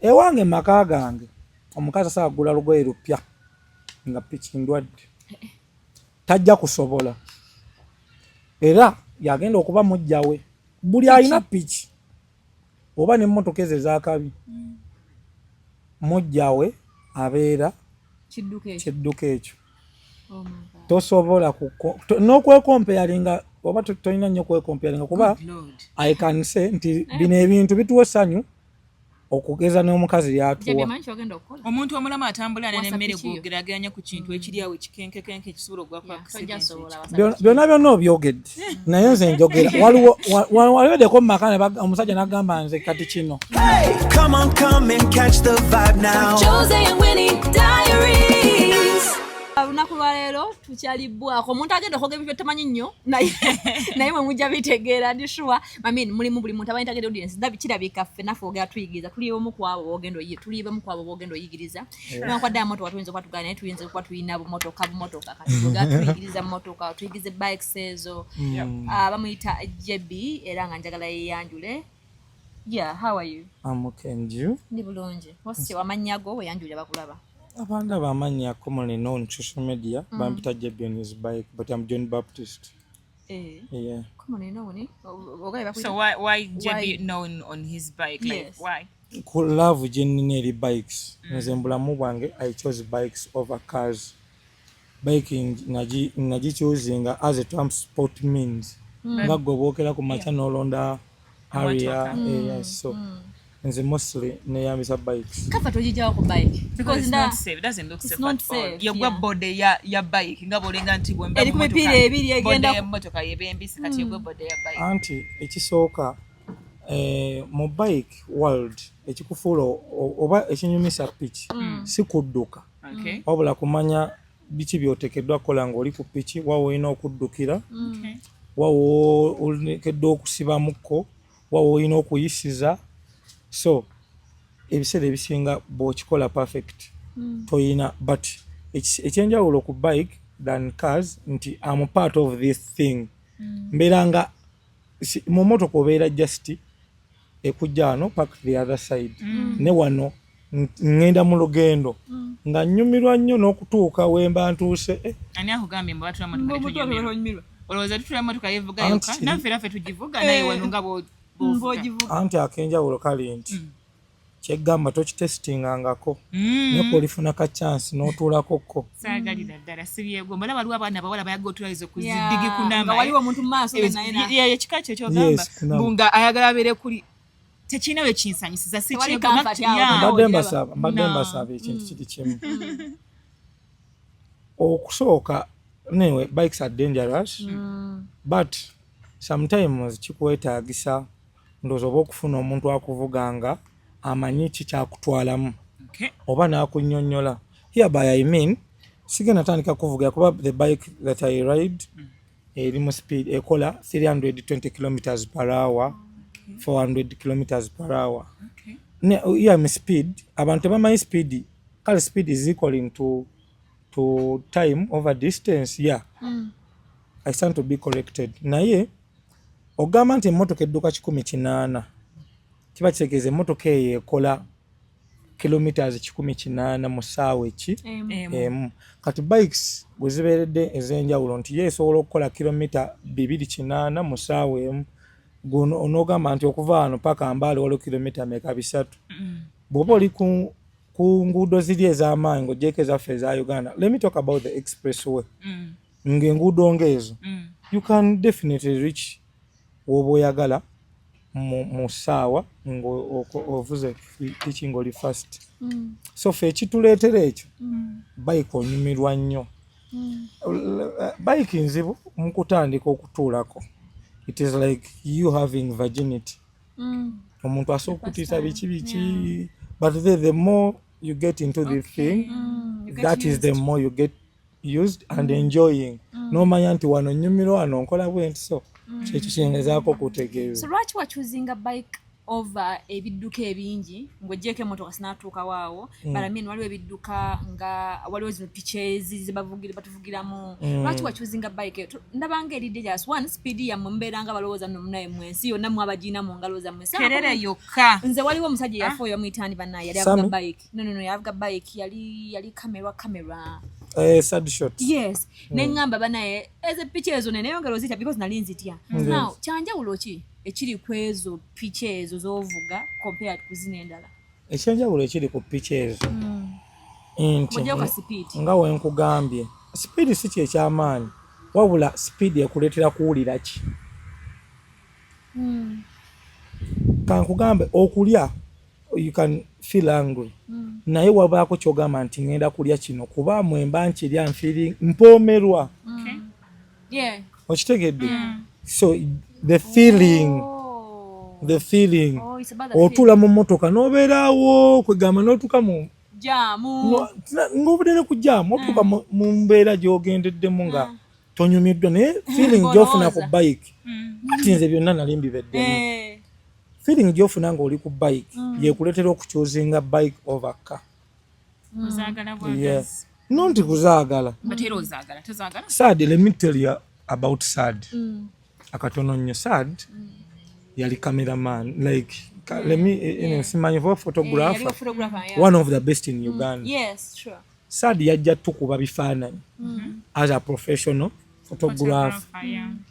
ewange maka gange omukazi asaagula lugoye lupya nga piki ndwadde tajja kusobola era yagenda okuba mujjawe buli alina piki oba n'emmotoka ezo ez'akabi mujjawe abeera kidduka ekyo tosobola n'okwekompeyalinga oba tolina nnyo okwekompeyalinga kuba I can say nti bino ebintu bituwa essanyu okugeza n'omukazi lyatuwa omuntu omulamu atambula n'emmere gw'ogerageranya ku kintu ekiri awo ekikenkekenke kisobola okugwa byonna obyogedde naye nze njogera waliweddeko mu maka omusajja n'agamba nze kati kino olunaku lwaleero tukyalibbwako omuntu agenda okwoga ebintu tamanyi nnyo naye mwe mujja bitegeera ndi sure mulimu buli muntu abalina target audience kirabika ffe naffe ogera tuyigiriza tuli omu ku abo boogenda oyigiriza newankwadde amotoka tuyinza okuba tugana naye tuyinza okuba tulina bumotoka kati ogera tuyigiriza motoka tuyigiriza bikes ezo bamuyita Jebi era nga njagala yeyanjule. Yeah, how are you? I'm okay, and you? Ndi bulungi. Wasi wamanya go weyanjule bakulaba. Abanda bamanya commonly known on social media, Bampita Jebi on his bike, but I'm John Baptist. Yeah. Commonly known. So why Jebi known on his bike? Yes. Like why? Could love genuinely bikes. Nzembulamu bwange I chose bikes over cars. Biking naji choosing as a transport means. Nga gobokera ku macha nolonda area so nze mostly neyambisa bikes. Kafa tojijawo ku bike Because it's not safe. It doesn't look safe at all. Yogwa bode ya bike nga bolenga nti bwemba eri kumipira ebiri egenda ku motoka yebembisi kati yogwa bode ya bike. Anti ekisooka mu bike world ekikufuula oba ekinyumisa piki si kudduka wabula kumanya biki byotekeddwa kukola ng'oli ku piki wawo olina okuddukira wawo olikeddwa okusibamuko wawo olina okuyisiza so ebiseera ebisinga bw'okikola perfect toyina but ekyenjawulo ku bike than cars nti I'm part of this thing mbeera nga mu motoka obeera just ekujja wano park the other side ne wano ngenda mu lugendo nga nnyumirwa nnyo n'okutuuka wemba ntuuse ani akugambye mbu batula motoka tunyumirwa olowooza tutula motoka yevuga yoka naffe tugivuga naye wano nga bw'ogivuga anti akenjawulo kali nti kyeggamba tokitesitingangako naye olifuna ka chance n'otuulakokko saagalira ddala sibyegomba olaba waliwo abaana abawala bayaga otulaliza okuzidigi kunama waliwo omuntu mu maaso ekika kyo kyogamba mbu nga ayagala abeere kuli tekirina we kinsanyisiza si mbadde mbasaba ekintu kiri kimu okusooka anyway bikes are dangerous but sometimes kikwetaagisa ndowooza oba okufuna omuntu akuvuga nga amanyi kikyakutwalamu oba n'akunnyonnyola hereby I mean sigenda tandika kuvuga kuba the bike that I ride eri mu speed ekola 320 kilometers per hour 400 kilometers per hour yeah, speed abantu tebamanyi speed kale speed is equaling to time over distance yeah I stand to be corrected naye ogamba nti emmotoka edduka 180 kiba kitegeeza emmotoka eyo ekola kilometers 180 mu ssaawa emu kati bikes bwe zibeeredde ez'enjawulo nti ye esobola okukola kilomita 280 mu ssaawa emu guno onoogamba nti okuva wano paka Mbale waliwo kilomita meka 3 bw'oba oli ku nguudo ziri ez'amaanyi ng'ogyeko ezaffe eza Uganda. Let me talk about the expressway. Ng'enguudo ng'ezo you can definitely reach w'oba oyagala mu ssaawa ng'ovuze piki ng'oli fast so ffe ekituleetera ekyo bike onyumirwa nnyo bike nzibu mu kutandika okutuulako. It is like you having virginity. Omuntu asooka okutiisa biki but the more you get into the thing that is the more you get used and enjoying. N'omanya nti wano nnyumirwa wano nkola bwenti so kyekyo kyengezaako kutegeeza. So lwaki wa choosing a bike over ebidduka ebingi ng'oggyeko emmotoka sinatuuka waawo but I mean waliwo ebidduka nga waliwo zino pitches batuvugiramu lwaki wachuzinga bike ndabanga eri dangerous one speed yammwe mubeeranga balowooza nno munaye mwensi yonna mwabagiina mu ngalo zammwe terere yokka nze waliwo omusajja yafa oyo muyitaani bannaye yali avuga bike no yavuga bike yali kamera sad shot yes neŋŋamba bannaye ezo picha ezo neneyongera ozitya because nali nzitya now kyanjawulo ki ekiri ku ezo picha ezo z'ovuga compared ku zino endala ekyenjawulo ekiri ku picha ezo nti speed nga wenkugambye speed si kyekyamaanyi wabula speed ekuleetera kuwulira ki kankugambe okulya you can feel angry naye wabaako kyogamba nti ngenda kulya kino kuba mwemba nkirya nfeeling mpoomerwa okitegedde so the feeling otula mu mmotoka n'obeerawo kwegamba n'otuuka mu ng'obudde ne ku jaamu otuuka mu mbeera gy'ogendeddemu nga tonyumiddwa naye feeling gy'ofuna ku bike ati nze byonna nali mbibeddemu feeling gy'ofuna ng'oli ku bike yekuleetera okukyuzinga bike over car nonti kuzaagala sad let me tell you about sad akatono nnyo sad yali cameraman like let me simanyi photographer one of the best in Uganda sad yajja tukuba bifaananyi as a professional photographer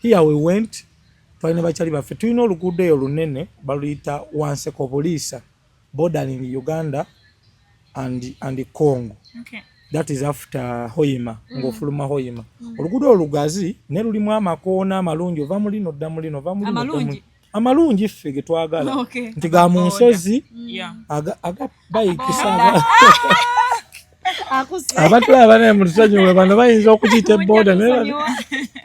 here we went twalina bakyali baffe tulina oluguudo eyo lunene baluyita Wanseko Police bordering Uganda and Congo that is after Hoima ng'ofuluma Hoima oluguudo olugazi ne lulimu amakoona amalungi ova mu lino dda mu lino ova mu lino amalungi ffe ge twagala nti ga mu nsozi aga bayikisa abantu abana mu tusonyiwe bano bayinza okuyita ebooda naye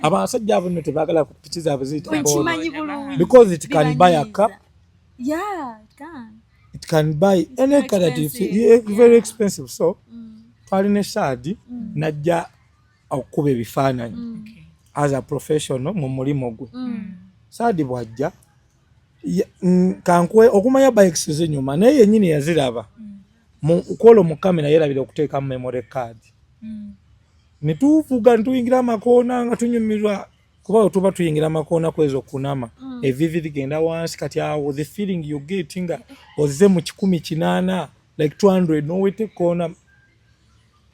abasajja abo nno tebaagala piki zaabwe ziyita booda because it can buy a car it can buy any car that is very expensive so twalina saadi najja okukuba ebifaananyi as a professional mu mulimu gwe saadi bwajja kankwe okumanya bikes zinyuma naye yennyini yaziraba mukola mu kamera yerabira okuteekamu memory card ne tuvuga ntuyingira amakoona nga tunyumirwa kuba tuba tuyingira amakoona kwezo kunama evivi ligenda wansi kati awo the feeling you get nga ozize mu 180 like 200 nowete koona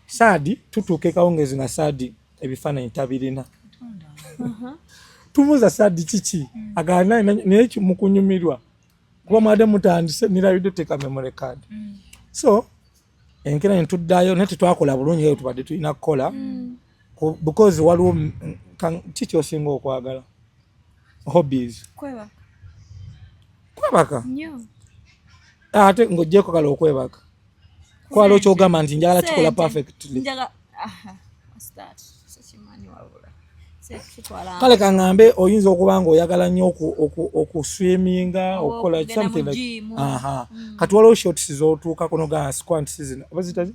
saadi tutuuke kawungezi nga saadi ebifaananyi tabirina tumuza saadi kiki agana naye mu kunyumirwa kuba mwade mutandise nirabidde teeka memory card so enkera ntuddayo naye tetwakola bulungi eyo tubadde tulina kukola because waliwo kiki osinga okwagala hobbies kwebaka ate ng'oggyeko kale okwebaka kwala okyogamba nti njagala kikola perfectly kale kaŋŋambe oyinza okuba nga oyagala nnyo okuswiminga okukola something like kati waliwo shots z'otuuka kuno ga squats zino oba zitazi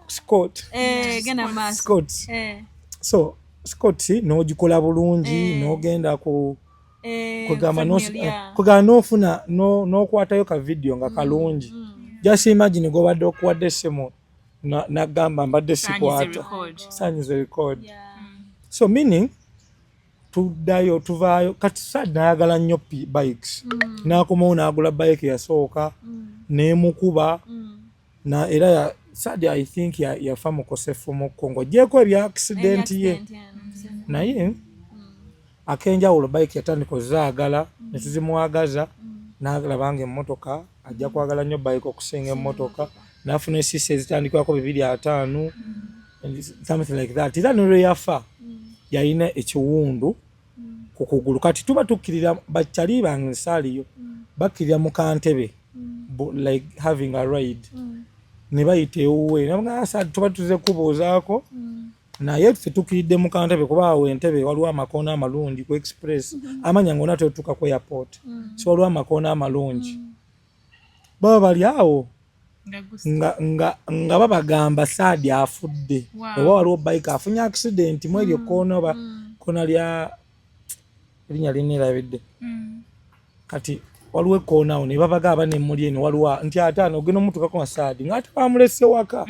scott so scott n'ogikola bulungi n'ogenda kwegamba n'ofuna n'okwatayo ka video nga kalungi just imagine gobadde okuwadde essimu nagamba mbadde sikwata sanyiza record so meaning tuddayo tuvaayo kati saadi nayagala nnyo bikes n'akomawo n'agula bike yasooka n'emukuba era saadi I think yafa mukosefu mu Congo gyeko ebya accident ye naye akenjawulo bike yatandika ozaagala ne tuzimwagaza n'alabanga emmotoka ajja kwagala nnyo bike okusinga emmotoka n'afuna esisi ezitandikwako 250 something like that era nolwe yafa yalina ekiwundu ku kugulu kati tuba tukkirira bakyali bange nsaaliyo bakkirira mu kantebe like having a ride ne bayita ewuwe nabanga tuba tuze kubuuzaako naye ffe tukkiridde mu kantebe kuba awo entebe waliwo amakoona amalungi ku express amanya ng'ona tetuuka ku airport so waliwo amakoona amalungi baba bali awo nga babagamba saadi afudde oba waliwo bike afunye accident mu eryo koona oba koona lya erinnya linirabidde kati waliwo ekoonawo ne babagaba nemmuli eno waliwo nti ate ano ogenda omutukako masaadi ng'ate bamulese waka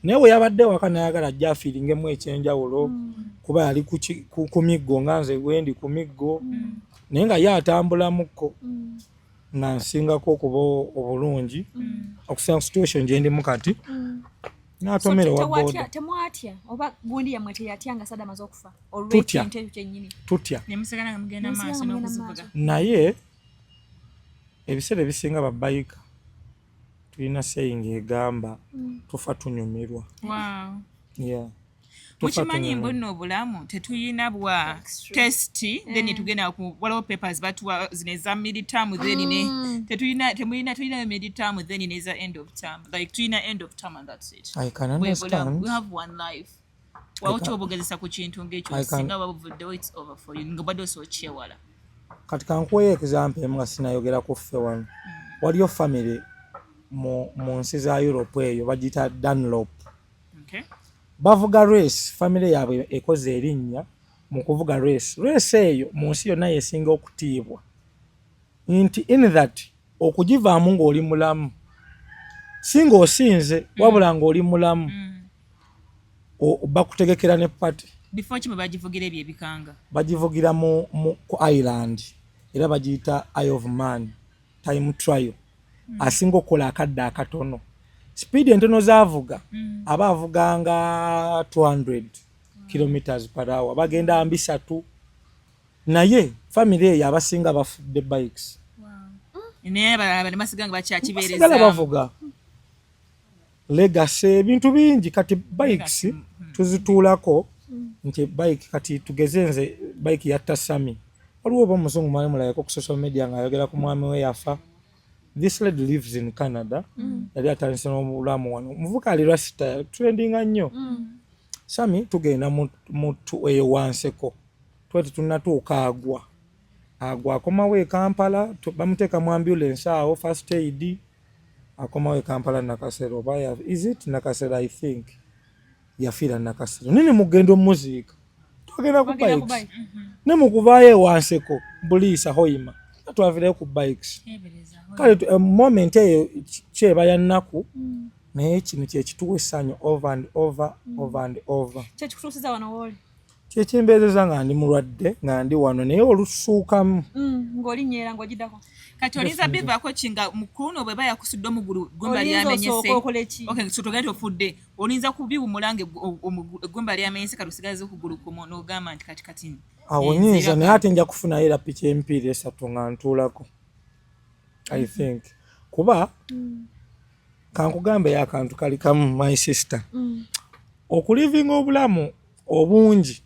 naye we yabadde waka nayagala ajja afiiringemu ekyenjawulo kuba yali ku miggo nga nze wendi ku miggo naye nga ye atambulamukko nga nsingako okuba obulungi okusinga situation gye ndimu kati n'atomera wa boda. Temwatya oba gundi yamwe teyatya nga Saddam amaze okufa tutya nemusigala nga mugenda maaso n'okuzivuga naye ebiseera ebisinga babayika tulina sayingi egamba tufa tunyumirwa. Mukimanyi mbonna obulamu tetuyina bwa testi then tugenda waliwo papers batuwa zino eza midterm then tulina midterm then neza end of term like tulina end of term and that's it. I can understand. We have one life. Wawuti obogezesa ku kintu ng'ekyo singa babuvuddewo it's over for you nga badde osokyewala. Kati kankuweyo example emu nga sinayogera ku ffe wano. Waliyo family mu nsi za Europe eyo bagiyita Dunlop. Bavuga race family yaabwe ekoze erinnya mu kuvuga race eyo mu nsi yonna yesinga okutiibwa nti in that okugivaamu ng'oli mulamu singa osinze wabula ng'oli mulamu bakutegekera ne party before kimwe bagivugira ebyo ebikanga bagivugira ku island era bagiyita Eye of Man time trial asinga okukola akadde akatono speed entono zaavuga aba avuganga 200 kilometers per hour bagenda ambi 3 naye family eyo abasinga bafudde bikes naye bali masiganga bakyakibeereza sigala bavuga legacy ebintu bingi kati bikes tuzituulako nti bike kati tugezenze bike yatta Sami waliwo oba omuzungu mwali mulayeko ku social media ng'ayogera ku mwami we yafa. This lady lives in Canada. Yali atandise n'obulamu wano. Muvuka ali rasita trendinga nnyo. Sami tugenda mu ewanseko. Twete tunatuuka agwa akomawo e Kampala bamuteeka mu ambulance awo first aid akomawo e Kampala Nakasero oba is it Nakasero I think yafiira Nakasero nini mugendo muziika tugenda ku bikes ne mukuvaayo ewanseko buliisa hoima twavireyo ku bikes kale moment eyo kyeba ya nnaku naye kino kyekituwa essanyu over and over kyekikutuusiza wano wooli kyekimbeereza nga ndi mulwadde nga ndi wano naye olusuukamu ng'olinnyera ng'ogiddako kati olinza bivaako kinga mukuno bwe bayakusudde omugulu eggumba lyamenyese so togenda ofudde olinza kubiwumulange eggumba lyamenyese kati osigaze okugulu kumu n'ogamba nti kati awo nyinza naye ate nja kufunayo era piki empiira esatu nga ntuulako I think kuba kankugambe akantu kali kamu my sister okulivinga obulamu obungi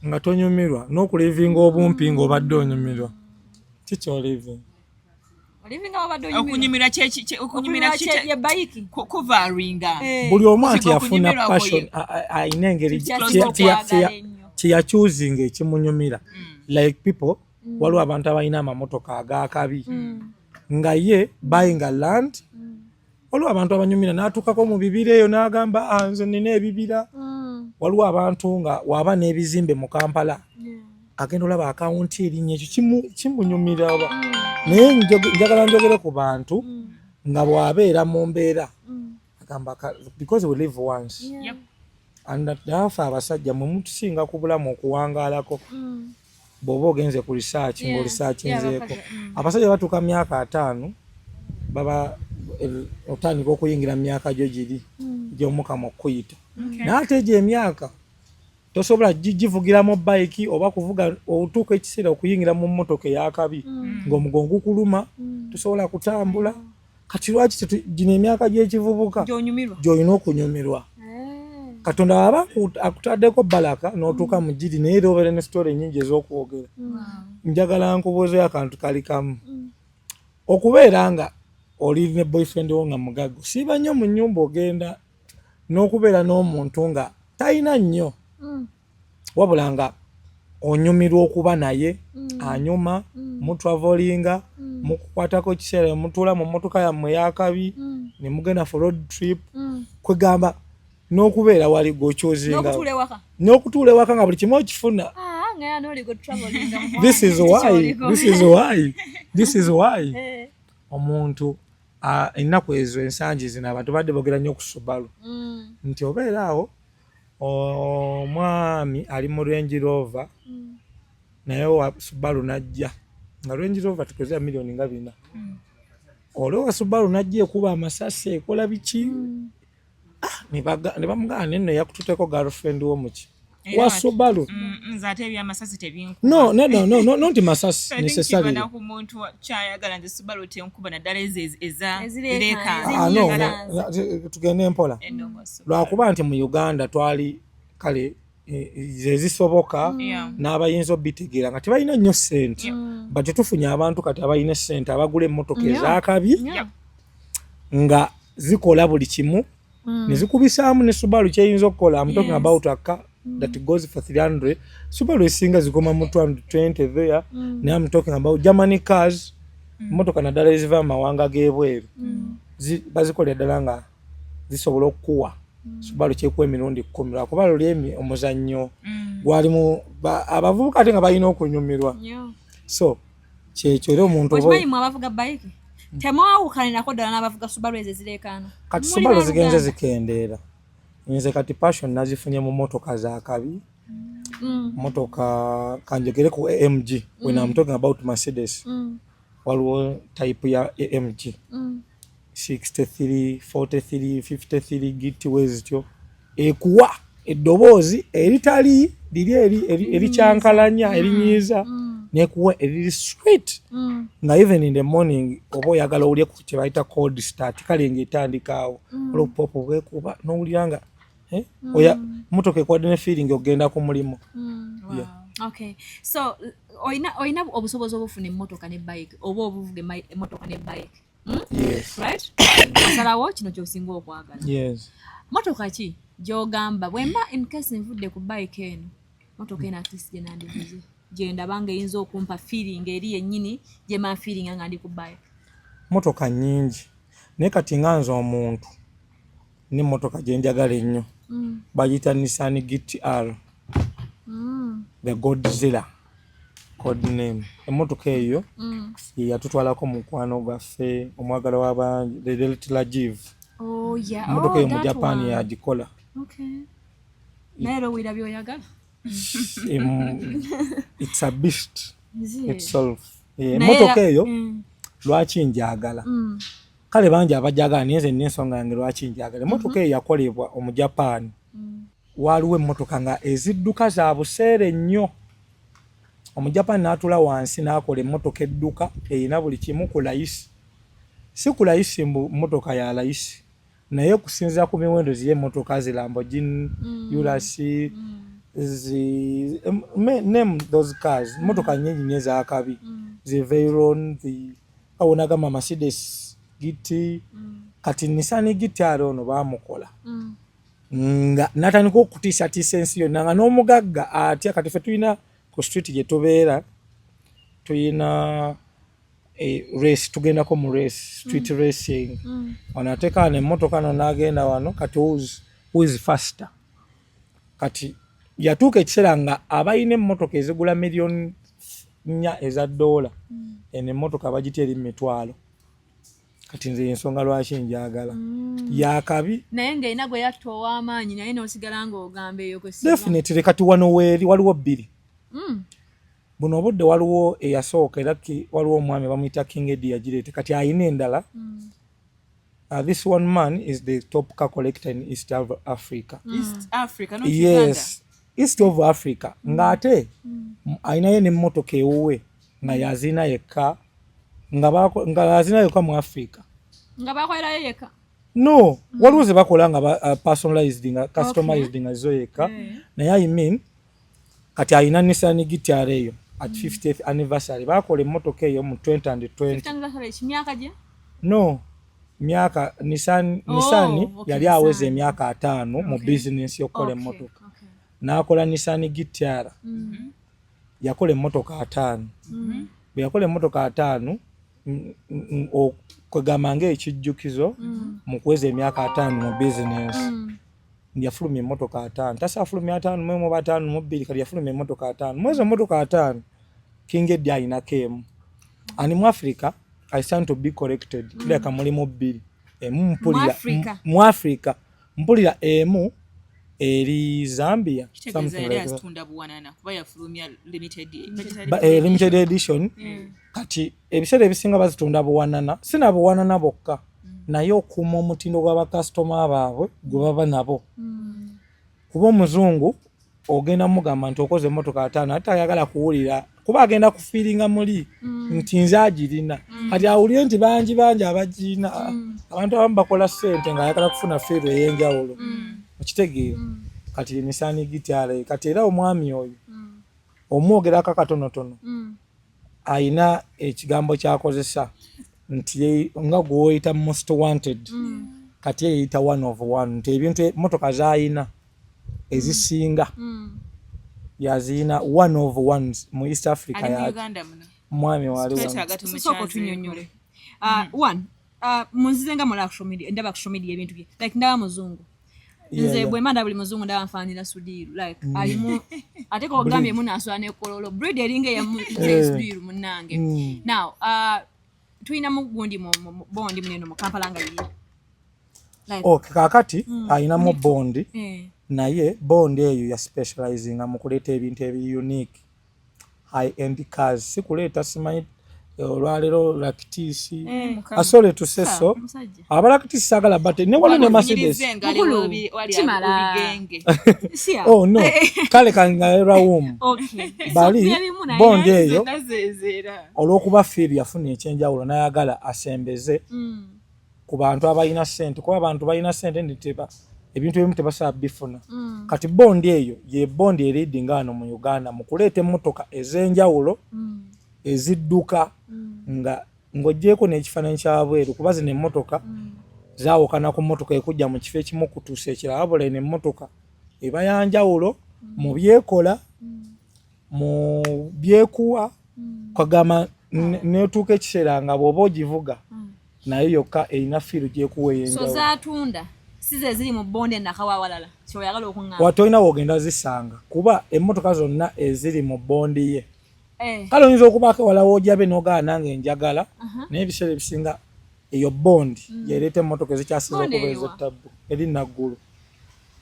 nga tonyumirwa n'okulivinga obumpi ng'obadde onyumirwa kikyolivinga okunyumirwa kuvaringa buli omu anti yafuna passion ayina engeri kyeyakyuzinga ekimunyumira like people waliwo abantu abalina amamotoka agakabi nga ye buying a land waliwo abantu abanyumira n'atuukako mu bibira eyo n'agamba nze nina ebibira waliwo abantu nga waba n'ebizimbe mu Kampala agenda olaba akawunti erinnya ekyo kimunyumira naye njagala njogere ku bantu nga bw'abeera mu mbeera agamba because we live once and dafe abasajja mwe mutusinga ku bulamu okuwangaalako bw'oba ogenze ku research ng'oresearchinzeeko abasajja batuuka myaka 5 baba otandika okuyingira mu myaka gyo giri gy'omukama okuyita naye ate egyo emyaka tosobola givugiramu bike oba kuvuga otuuka ekiseera okuyingira mu mmotoka eyakabi ng'omugongo gukuluma tosobola kutambula kati lwaki gino emyaka gy'ekivubuka gy'olina okunyumirwa Katonda waba akutaddeko balaka n'otuuka mu giri naye era obeera ne story ennyingi ez'okwogera njagala nkubuuzeyo akantu kali kamu okubeera nga oli ne boyfriend wo nga mugago siiba nnyo mu nnyumba ogenda n'okubeera n'omuntu nga talina nnyo wabula nga onyumirwa okuba naye anyuma mutravolinga mukukwatako kiseera mutuula mu mmotoka yammwe yakabi ne mugenda for road trip kwegamba n'okubeera wali g'okyozinga n'okutuula ewaka nga buli kimu okifuna this is why omuntu ennaku ezo ensangi zino abantu badde boogera nnyo ku Subaru nti obeera awo omwami ali mu Range Rover naye wa Subaru najja nga Range Rover tukozea milioni nga 4 olwo Subaru najja ekuba amasasi ekola biki ne bamugamba nno yakututeko girlfriend wo muki wa Subaru nzate ebyamasasi tebinku no nti masasi necessary na ku muntu kyayagala nti Subaru tenkuba naddala eza tugende mpola lwakuba nti mu Uganda twali kale zezisoboka n'abayinza obitegeera nga tebalina nnyo ssente bati tufunye abantu kati abalina ssente abagula emmotoka ezakabi nga zikola buli kimu ne zikubisaamu ne Subaru kyeyinza okukola. I'm talking about a car that goes for 300. Subaru esinga zigoma mu 220 there. Now I'm talking about Germany cars. Motoka naddala eziva amawanga g'ebweru bazikola ddala nga zisobola okukuwa Subaru kyekuwa emirundi 10 lwakuba luli omuzannyo gwalimu abavubuka ate nga balina okunyumirwa so kyekyo era omuntu okimanyi abavuga bike temwawukanirako ddala n'abavuga Subaru ezo ezireekaana kati Subaru zigenze zikendeera nze kati passion nazifunye mu motoka za kabi motoka kanjegere ku AMG when I'm talking about Mercedes waliwo type ya AMG 63, 43, 53 gitways tyo ekuwa eddoboozi eritali liri ericyankalanya erinyiza nekuwa eriri straight nga even in the morning oba oyagala olye ku kye bayita cold start kale ng'etandikaawo olupopo bwekuba n'owuliranga oya motoka ekwadde ne feeling ogenda ku mulimu. Okay, so oyina obusobozi obufuna emmotoka ne bike oba obuvuga emmotoka ne bike Yes. Right? Asalawo kino ky'osinga okwagala. Yes. Motoka ki gy'ogamba bwemba in case nvudde ku bike eno motoka eno at least gye nandivuze gye ndaba eyinza okumpa feeling eri yennyini gye ma feeling nga ndi ku bike. Motoka nnyingi naye kati nga nze omuntu n'emmotoka gye njagala ennyo bagiyita Nissan GT-R the Godzilla code name. Emmotoka eyo yatutwalako mukwano gwaffe omwagala w'abangi the Delta Rajiv. Oh yeah. Emmotoka eyo mu Japan yagikola. Okay. Naero wira byoyagala. It's a beast itself. Emmotoka eyo lwaki njagala kale bangi abajagala niyenze n'ensonga yange lwaki njagala. Emmotoka eyo yakolebwa omu Japan. Waliwo emmotoka nga ezidduka za buseere nnyo. Omujapani n'atula wansi n'akola emmotoka edduka eyina buli kimu ku layisi. Si ku layisi mmotoka ya layisi naye kusinziira ku miwendo ziri emmotoka zi Lamborghini, Urus, name those cars. Emmotoka nnyingi nnyo ez'akabi. Zi Veyron, awonagamba Mercedes GT, kati Nissan GT-R ono baamukola. Nga natandika okutiisatiisa ensi yonna nga n'omugagga atya kati ffe tulina ku street gye tubeera tuyina race tugendako mu race street racing ono ateekaano emmotoka no n'agenda wano kati who is faster kati yatuuka ekiseera nga abalina emmotoka ezigula $4 million $4 eno emmotoka bagitya eri $1,000,000 kati nze ensonga lwaki njagala yakabi naye ng'erina gwe yatta ow'amaanyi naye n'osigala ng'ogamba eyo kwe definitely kati wano weeri waliwo bbiri. Buno obudde waliwo eyasooka era waliwo omwami bamuyita King Eddie yagireete kati ayina endala. This one man is the top car collector in East Africa. East Africa, not yes, East of Africa. Ng'ate ayinayo n'emmotoka ewuwe nga yazina yekka nga yazina yekka mu Africa. Nga bakolerayo yekka? No, waliwo ze bakola nga personalized nga customized nga zo yekka. Naye I mean kati ayina Nissan GT-R eyo at 50th anniversary bakola emmotoka eyo mu 2020. 50th anniversary kimyaka gye? No, myaka Nissan yali aweze emyaka 5 mu business y'okukola emmotoka. N'akola Nissan GT-R. Yakola emmotoka 5. Bwe yakola emmotoka 5 kwegamba ng'ekijjukizo mu kuweza emyaka 5 mu business. Yafulumya emmotoka 5 tasafulumya 5 mu 5 mu 2 kali yafulumya emmotoka 5 mwezi emmotoka 5 King Eddie ayinako emu ani mu Africa I stand to be corrected tuleka mulimu bbiri emu Mu Africa mpulira emu eri Zambia limited edition kati ebiseera ebisinga bazitunda buwanana sina buwanana bokka naye okuuma omutindo gw'abakasitoma baabwe gwe baba nabo kuba omuzungu ogenda mugamba nti okoze emmotoka ataano ate ayagala kuwulira kuba agenda kufiiringa muli nti nze agirina kati awulire nti bangi abagirina abantu abamu bakola ssente ng'ayagala kufuna fiiru ey'enjawulo okitegeera kati emisaani gitale kati era omwami oyo omwogerako akatonotono ayina ekigambo kyakozesa nti nga gweoyita most wanted kati yeyita one of one nti ebintu emmotoka z'ayina ezisinga yazina one of ones mu East Africa ya mwami soko tunyonyole one munzizenga mu social media ndaba social media ebintu bye like ndaba muzungu nze bwe manda buli muzungu ndaba mfanira Sudiru like alimu ate ko gambye muna aswa ne kololo breed eringe ya Sudiru munange now tuina mu gundi mu bondi muneno mu Kampala nga yiri like okay kakati ayina mu bondi naye bondi eyo ya specializing mu kuleeta ebintu ebi unique high end cars sikuleeta simanyi olwalero lakitisi asole tuseso abalakitisi sagala bate ne wali ne Mercedes oh no kale kangaera okay bali bondi eyo olwokuba fiiri yafuna ekyenjawulo nayagala asembeze ku bantu abalina ssente kuba abantu balina ssente nditeba ebintu ebimu tebasaba bifuna kati bondi eyo ye bondi ereading ano mu Uganda mu kuleeta emmotoka ez'enjawulo ezidduka nga ng'oggyeko n'ekifaananyi kyabweru kuba zino emmotoka zaawukana ku mmotoka ekujja mu kifo ekimu okutuusa ekirala wabula eno emmotoka eba yanjawulo mu byekola mu byekuwa kwagamba neetuuka ekiseera nga bw'oba ogivuga naye yokka erina fiiru gyekuwa ey'enjawulo so zaatunda size ziri mu bonde nakawawalala kyoyagala okuŋŋamba watolina wogenda zisanga kuba emmotoka zonna eziri mu bondi ye kale oyinza okubaako wala woojabe n'ogaa nange njagala naye ebiseera ebisinga eyo bondi yereeta emmotoka ezikyasinza okuba ez'ettabbu eri naggulu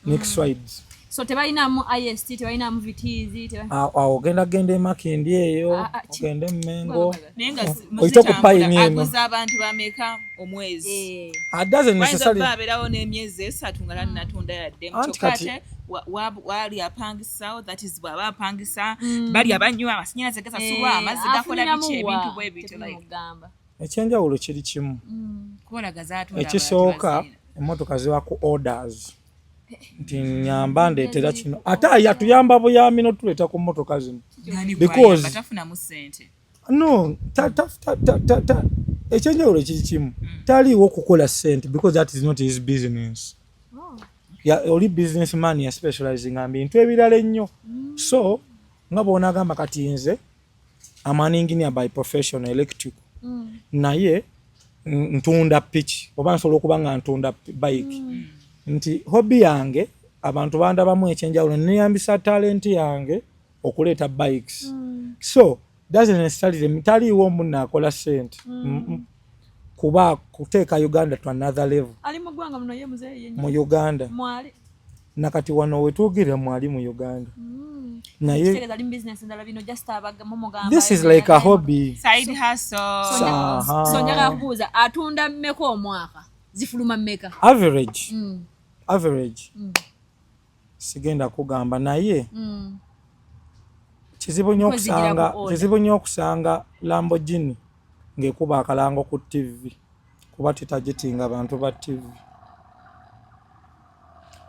nixwides so tebalinamu ist tebalinamu vts awo ogenda emakindi eyo ogende Mmengo oyite ku payini eno abantu bameka omwezi doesn't necessarily babeerawo n'emyezi 3 nga natunda yadde mukate wali apangisawo that is bwaba apangisa bali abanywa amasinyaze gasasulwa amazzi gakola biki ebintu bwe bityo like ekyenjawulo kiri kimu kubolaga zaatunda ekisooka emmotoka ziba ku orders nti nyamba ndeetera kino ate yatuyamba buyambi n'otuleeta ku mmotoka zino because batafunamu ssente no ekyenjawulo kiri kimu taliiwo okukola ssente because that is not his business oli businessman ya specializing nga bintu ebirala ennyo so nga bw'onaagamba kati nze I'm an engineer by profession electric naye ntunda piki oba nsobola okuba nga ntunda bike nti hobby yange abantu bandabamu ekyenjawulo neyambisa talent yange okuleeta bikes so doesn't necessarily taliiwo munno akola ssente kuba kuteeka Uganda to another level ali mu ggwanga muno ye muzeeyi yennyini mu Uganda mwali nakati wano wetuugire mwali mu Uganda naye this is like a hobby side hustle so njaga kubuuza atunda mmeka omwaka zifuluma mmeka average sigenda kugamba naye kizibu nnyo okusanga Lamborghini ngekuba akalango ku TV kuba tetagitinga abantu ba TV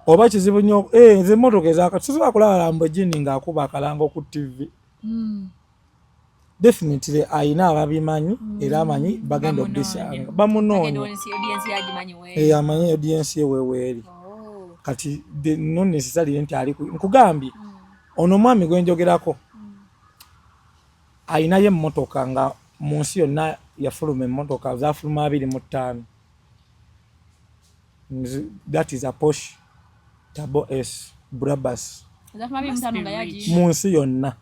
oba kizibu nnyo nze emmotoka ezakatusobola kulaba Lamborghini ng'akuba akalango ku TV definitely ayina ababimanyi era amanyi bagenda obisanga bamunoonya amanyi audience ye weweeri kati non necessarily nti ali nkugambye ono mwami gwenjogerako ayinayo emmotoka nga mu nsi yonna yafuluma emmotoka zafuluma 25 that is a Porsche Turbo S Brabus mu nsi yonna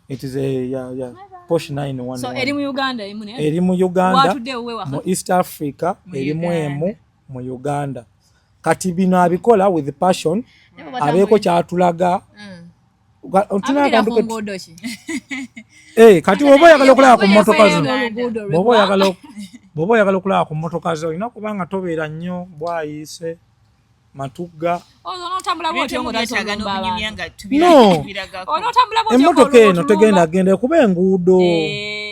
it is a Posh 911 So eri mu Uganda emu ne? eri mu Uganda Watuddewo we waka? mu East Africa erimu Uganda. emu mu Uganda kati bino abikola with passion abeeko kyatulaga Abira ku nguudo ki? kati bw'oba oyagala okulaba ku mmotoka zo Oluguudo lwe bw'oba oyagala okulaba ku mmotoka zo olina kubanga tobeera nnyo bwayiise matugga onootambula bwotyo byetaaga n'okunyumya nga No. tubiragako. onootambula bwotyo emmotoka eno tegenda genda kuba enguudo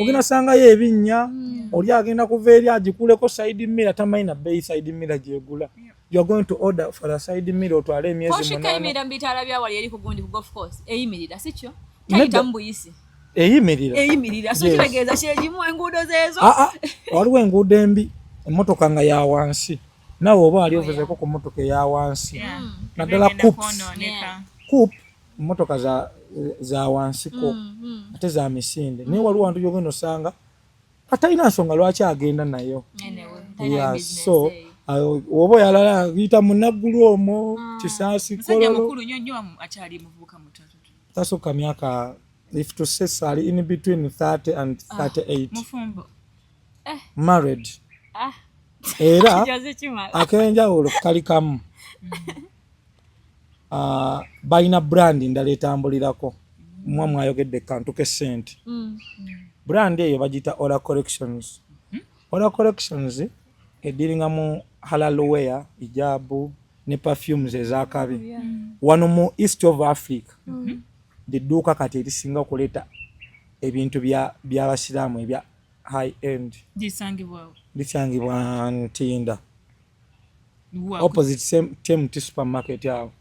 ogenda sangayo ebinnya oli agenda kuva eri agikuleko side mirror tamanyi na bbeeyi side mirror gyegula you are going to order for a side mirror otwale emyezi oshika 8 eyimirira mu bitaala bya wali eri ku gundi ku golf course eyimirira si kyo Nedda. tayita mu buyisi eyimirira eyimirira so Yes. kitegeeza kyegimu enguudo zeezo waliwo enguudo embi emmotoka nga ya wansi nawe oba wali ovuzeko ku mmotoka eya wansi Yeah. naddala Ebigenda coops kwonooneka. coup emmotoka za wansiko ate za misinde naye waliwo wantu gyogenda osanga katalina nsonga lwaki agenda nayo Yeah, so oba oyalala yita munaggulu omwo kisaasi Musajja kololo mukulu nnyo nnyo akyali muvubuka mutoto. tasooka myaka if to say sali in between 30 and 38 Mufumbo. married era kyoze kimala akenjawulo kali kamu balina brand endala etambulirako mwa mwayogedde kantu k'essente brand eyo bagiyita Oral Collections. Oral Collections ediringa mu halal wear hijabu ne perfumes ezakabi wano mu East of Africa lidduuka kati erisinga okuleeta ebintu by'abasiraamu ebya high end Gisangibwawo. lisangibwa Ntinda Wa- opposite TMT supermarket awo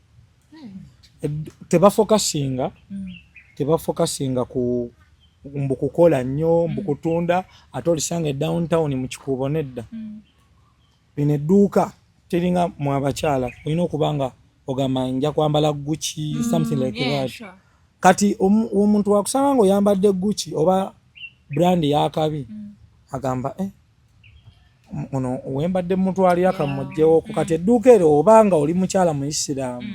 tebafokasinga ku mbukukola nnyo mbukutunda ate olisanga downtown mu kikuubo nedda bino edduuka teringa mu abakyala olina okubanga ogamba nja kwambala Gucci something like that kati omuntu wakusanga nga oyambadde Gucci oba brand yakabi agamba ono wembadde mutwali akamugjewo kati edduuka eryo obanga oli mukyala mu Isiraamu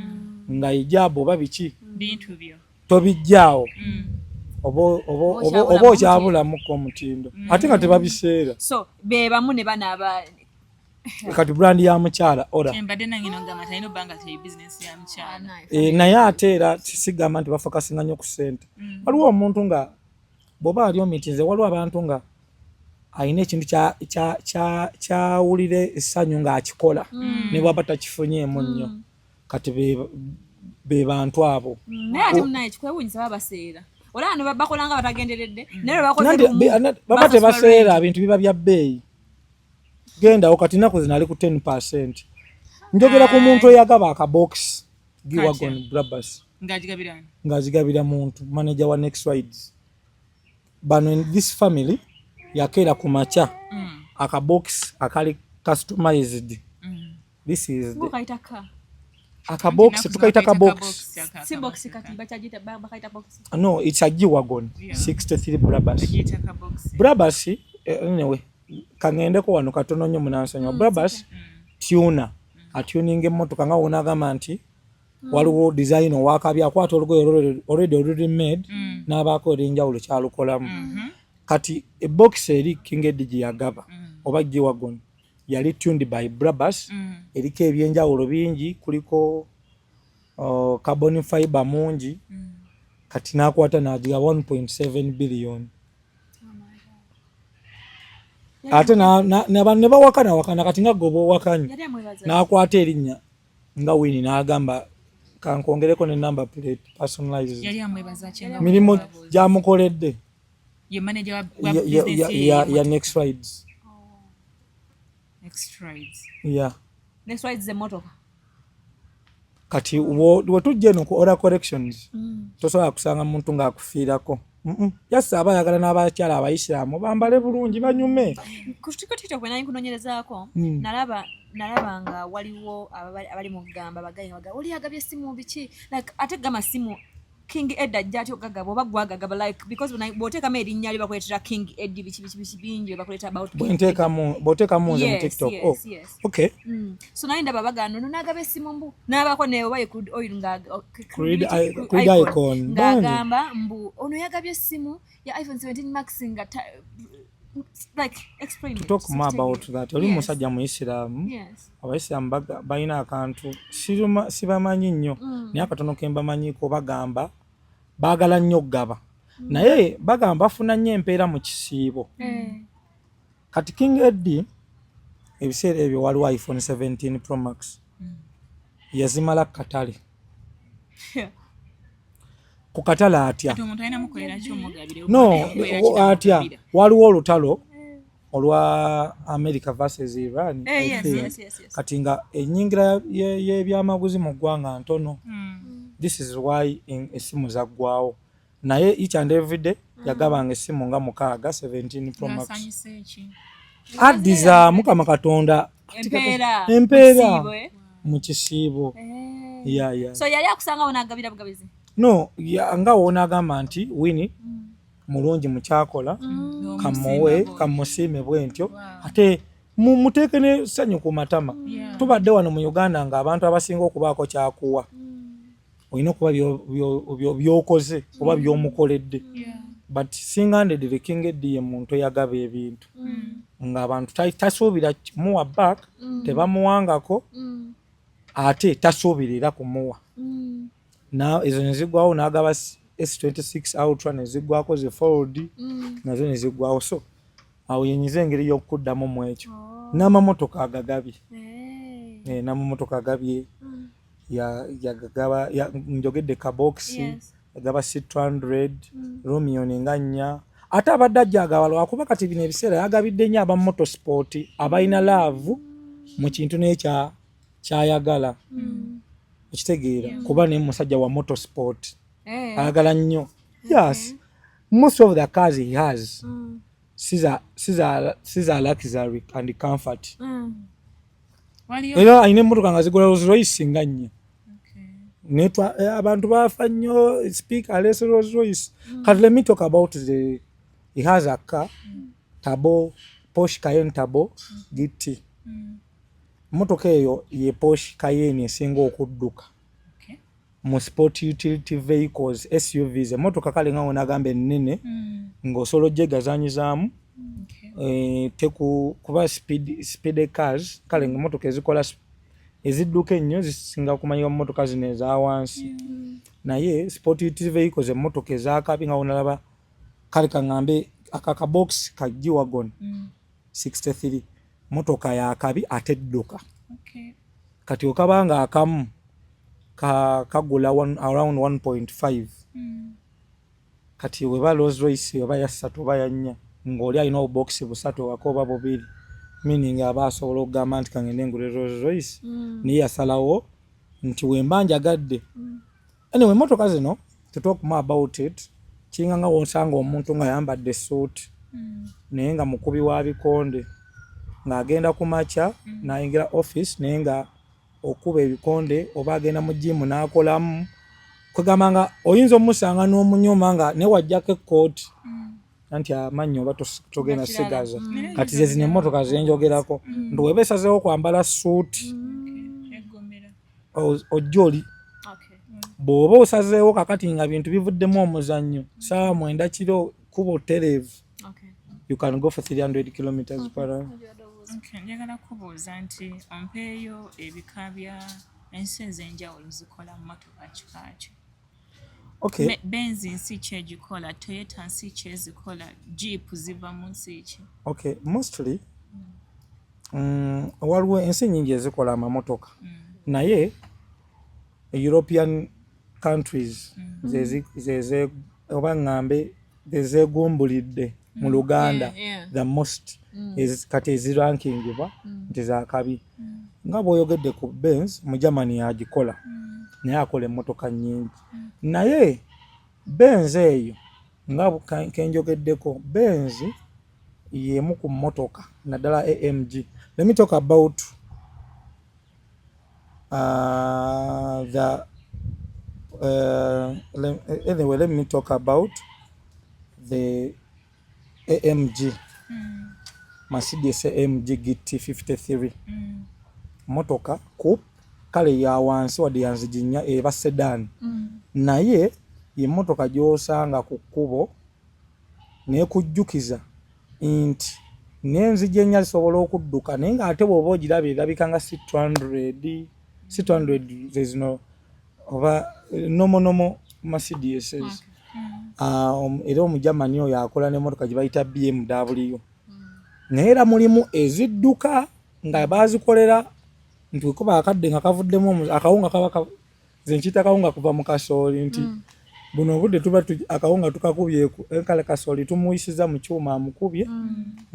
nga hijabu oba biki bintu byo. tobijjaawo oba okyabulamuko omutindo ate nga tebabiseera so be bamu ne banaaba kati brand ya mukyala ora Embadde nange nogamba talina obanga teri business ya mukyala. naye ate era sigamba nti bafokasinga nnyo ku ssente waliwo omuntu nga bw'oba ali omitinze waliwo abantu nga alina ekintu kyawulire essanyu ng'akikola ne bwaba takifunyeemu nnyo kati be bantu abo naye ate munaye kikwewuunyisa babaseera olaba ne bakola nga batagenderedde naye lwe baba tebaseera ebintu biba bya bbeeyi gendawo kati nnaku zino ali ku 10%. Njogera ku muntu eyagaba akabokisi giwagon brabas Ng'agigabirana. ng'azigabira muntu manager wa Next Rides bano in this family yakeera ku makya akabokisi akali customized this is the kaitaka akabokisi tukaita kabokisi si box kati bachajita bakaita box no it's a giwagon 63 brabas Bagiyita kabox. brabas anyway kangendeko wano katono nnyo munansonyiwa brabas tuna atuninga emmotoka nga wona agamba nti waliwo design owakabi akwata olugoye already made n'abaako erinjawulo kyalukolamu kati ebox eri King Eddie gye yagaba oba giwagon yali tuned by brabas eriko ebyenjawulo bingi kuliko carbon fiber mungi kati n'akwata n'agiga 1.7 billion ate ne bawakana kati nga goba owakanye yali amwebaza n'akwata erinnya nga Winnie n'agamba kankongereko ne number plate personalized Yali amwebaza kyenga. mirimu gyamukoledde Ye manager wa business ya Next Rides Next Rides. yeah next ride ze motoka kati wetujja eno ku Oral Collections tosobola kusanga muntu ng'akufiirako yassa aba ayagala n'abakyala abayisiraamu bambale bulungi banyume kutikotito kwe nali nkunoonyerezaako nalaba nga waliwo abali mu kugamba bagayi oli agabye essimu biki like ate gama simu King Ed ajja ogagaba oba gwagagaba like because bw'oteekamu erinnya lye bakuleetera King Ed biki bingi bakuleeta about bw'oteekamu nze mu TikTok. Yes. Okay. So naye ndaba bagano n'agaba essimu mbu n'abako ne oba crude oil Crude icon. ng'agamba mbu ono yagabye essimu ya iPhone 17 Max nga like explain it. Talk more about that. Oli musajja mu Islam. Yes. Abaisiramu balina akantu sibamanyi nnyo naye akatono ke mbamanyiko bagamba baagala nnyo gaba naye bagamba bafuna nnyo empeera mu kisiibo. Kati King Eddie ebiseera ebyo waliwo iPhone 17 Pro Max yazimala katale ku katale atya atya waliwo olutalo olwa America versus Iran. Yes. Kati nga ennyingira y'ebyamaguzi mu ggwanga ntono. This is why essimu zaggwawo naye each and every day yagabanga essimu nga 17 Pro Max. Addiza Mukama Katonda empeera mu kisiibo. So yali akusanga wonagabira bugabizi? No, nga woonagamba nti Winnie mulungi mukyakola kamuwe kamusiime bwentyo ate muteeke ne ssanyu ku matama. Tubadde wano mu Uganda ng'abantu abasinga okubaako kyakuwa olina okuba byokoze oba byomukoledde. But single-handedly King Eddie ye muntu eyagaba ebintu ng'abantu tasuubira muwa back tebamuwangako ate tasuubira era kumuwa. Ezo nezigwawo n'agaba S26 Ultra nezigwako zi Fold nazo nezigwawo. So awo yenyiza engeri y'okuddamu mu ekyo. N'amamotoka agagabye n'amamotoka agabye yagagaba njogedde kaboxi yagaba C200 Romeo nga 4 ate abadde ajja agaba lwakuba kati bino ebiseera yagabidde nnyo aba motorsport abalina laavu mu kintu n'ekya kyayagala ekitegeera kuba ne musajja wa motorsport ayagala nnyo. Yes, most of the cars he has are luxury and comfort. Era ayina emmotoka nga zigula Rolls Royce nga 4 abantu bafa nnyo speak aless Rolls Royce. But let me talk about he has a car Turbo Porsche Cayenne Turbo GT. Motoka eyo ye Porsche Cayenne esinga okudduka mu sport utility vehicles SUVs. Motoka kale nga wonagamba ennene ng'osobola gyegazanyizaamu kuba speed cars kale nga motoka ezikola ezidduka ennyo zisinga kumanyibwa mu motoka zino eza wansi naye sport utility vehicles emmotoka ezakabi nga wonalaba kale kaŋŋambe akakabox ka G-Wagon 63 motoka yakabi ate edduka. Kati okabanga akamu kagula around 1.5 kati weba Rolls Royce weba ya 3 oba ya 4 ng'oli alina obubox busatu wako oba bubiri meaning aba asobola okugamba nti kangende ngule Rolls Royce niye yasalawo nti wemba njagadde. Anyway, motoka zino to talk more about it kinga nga wonsanga omuntu nga yambadde suit naye nga mukubi wa bikonde ng'agenda ku makya n'ayingira office naye nga okuba ebikonde oba agenda mu gym n'akolamu kwegamba nga oyinza omusanga n'omunyuma nga ne wajjako ekkooti anti amanyi oba togenda sigaza. Kati ze zino emmotoka zenjogerako nti weba esazeewo kwambala suuti ojja oli bw'oba osazeewo kakati nga bintu bivuddemu omuzannyo saawa 9 kiro kuba otereevu you can go for 300 kilometers per hour. Njagala kubuuza nti ompeeyo ebika bya ensi ez'enjawulo zikola mu motoka kikakyo. Benz nsi ki egikola, Toyota nsi ki ezikola, Jeep ziva mu nsi ki? Mostly waliwo ensi nnyingi ezikola amamotoka naye European countries oba ŋŋambe zezeegumbulidde mu Luganda the most kati ezirankingibwa nti zakabi. Nga bw'oyogedde ku Benz mu Germany yagikola naye akola emmotoka nnyingi naye Benz eyo nga kenjogeddeko Benz yemu ku mmotoka naddala AMG. Let me talk about anyway, let me talk about the AMG. Mercedes AMG GT 53. Motoka coupe kale ya wansi wadde yanzijinya eba sedan. Naye ye motoka gy'osanga ku kkubo n'ekujjukiza nti n'enzigi ennya zisobola okudduka naye ng'ate bw'oba ogiraba erabika nga 600 zezino oba nomo Mercedes. Era omujamani oyo akola n'emmotoka gye bayita BMW. Naye era mulimu ezidduka nga bazikolera nti wekuba akadde nga kavuddemu akawunga kaba zenkita kawunga kuva mu kasooli nti buno obudde tuba akawunga tukakubyeku enkale kasooli tumuyisiza mu kyuma amukubye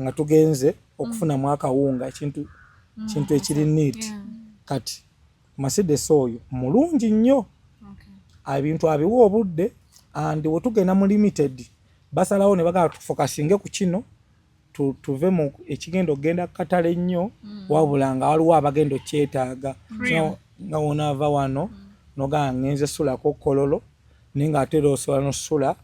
nga tugenze okufuna mu akawunga kintu ekiri neat. Kati Mercedes oyo mulungi nnyo, ebintu abiwa obudde, and wetugenda mu limited basalawo ne bagala tufokasinge ku kino tuve mu ekigenda ogenda katale nnyo wabula nga waliwo abagenda okyetaaga nga wonaava wano nogaa ngenze sulako kololo naye nga ate era osobola nosula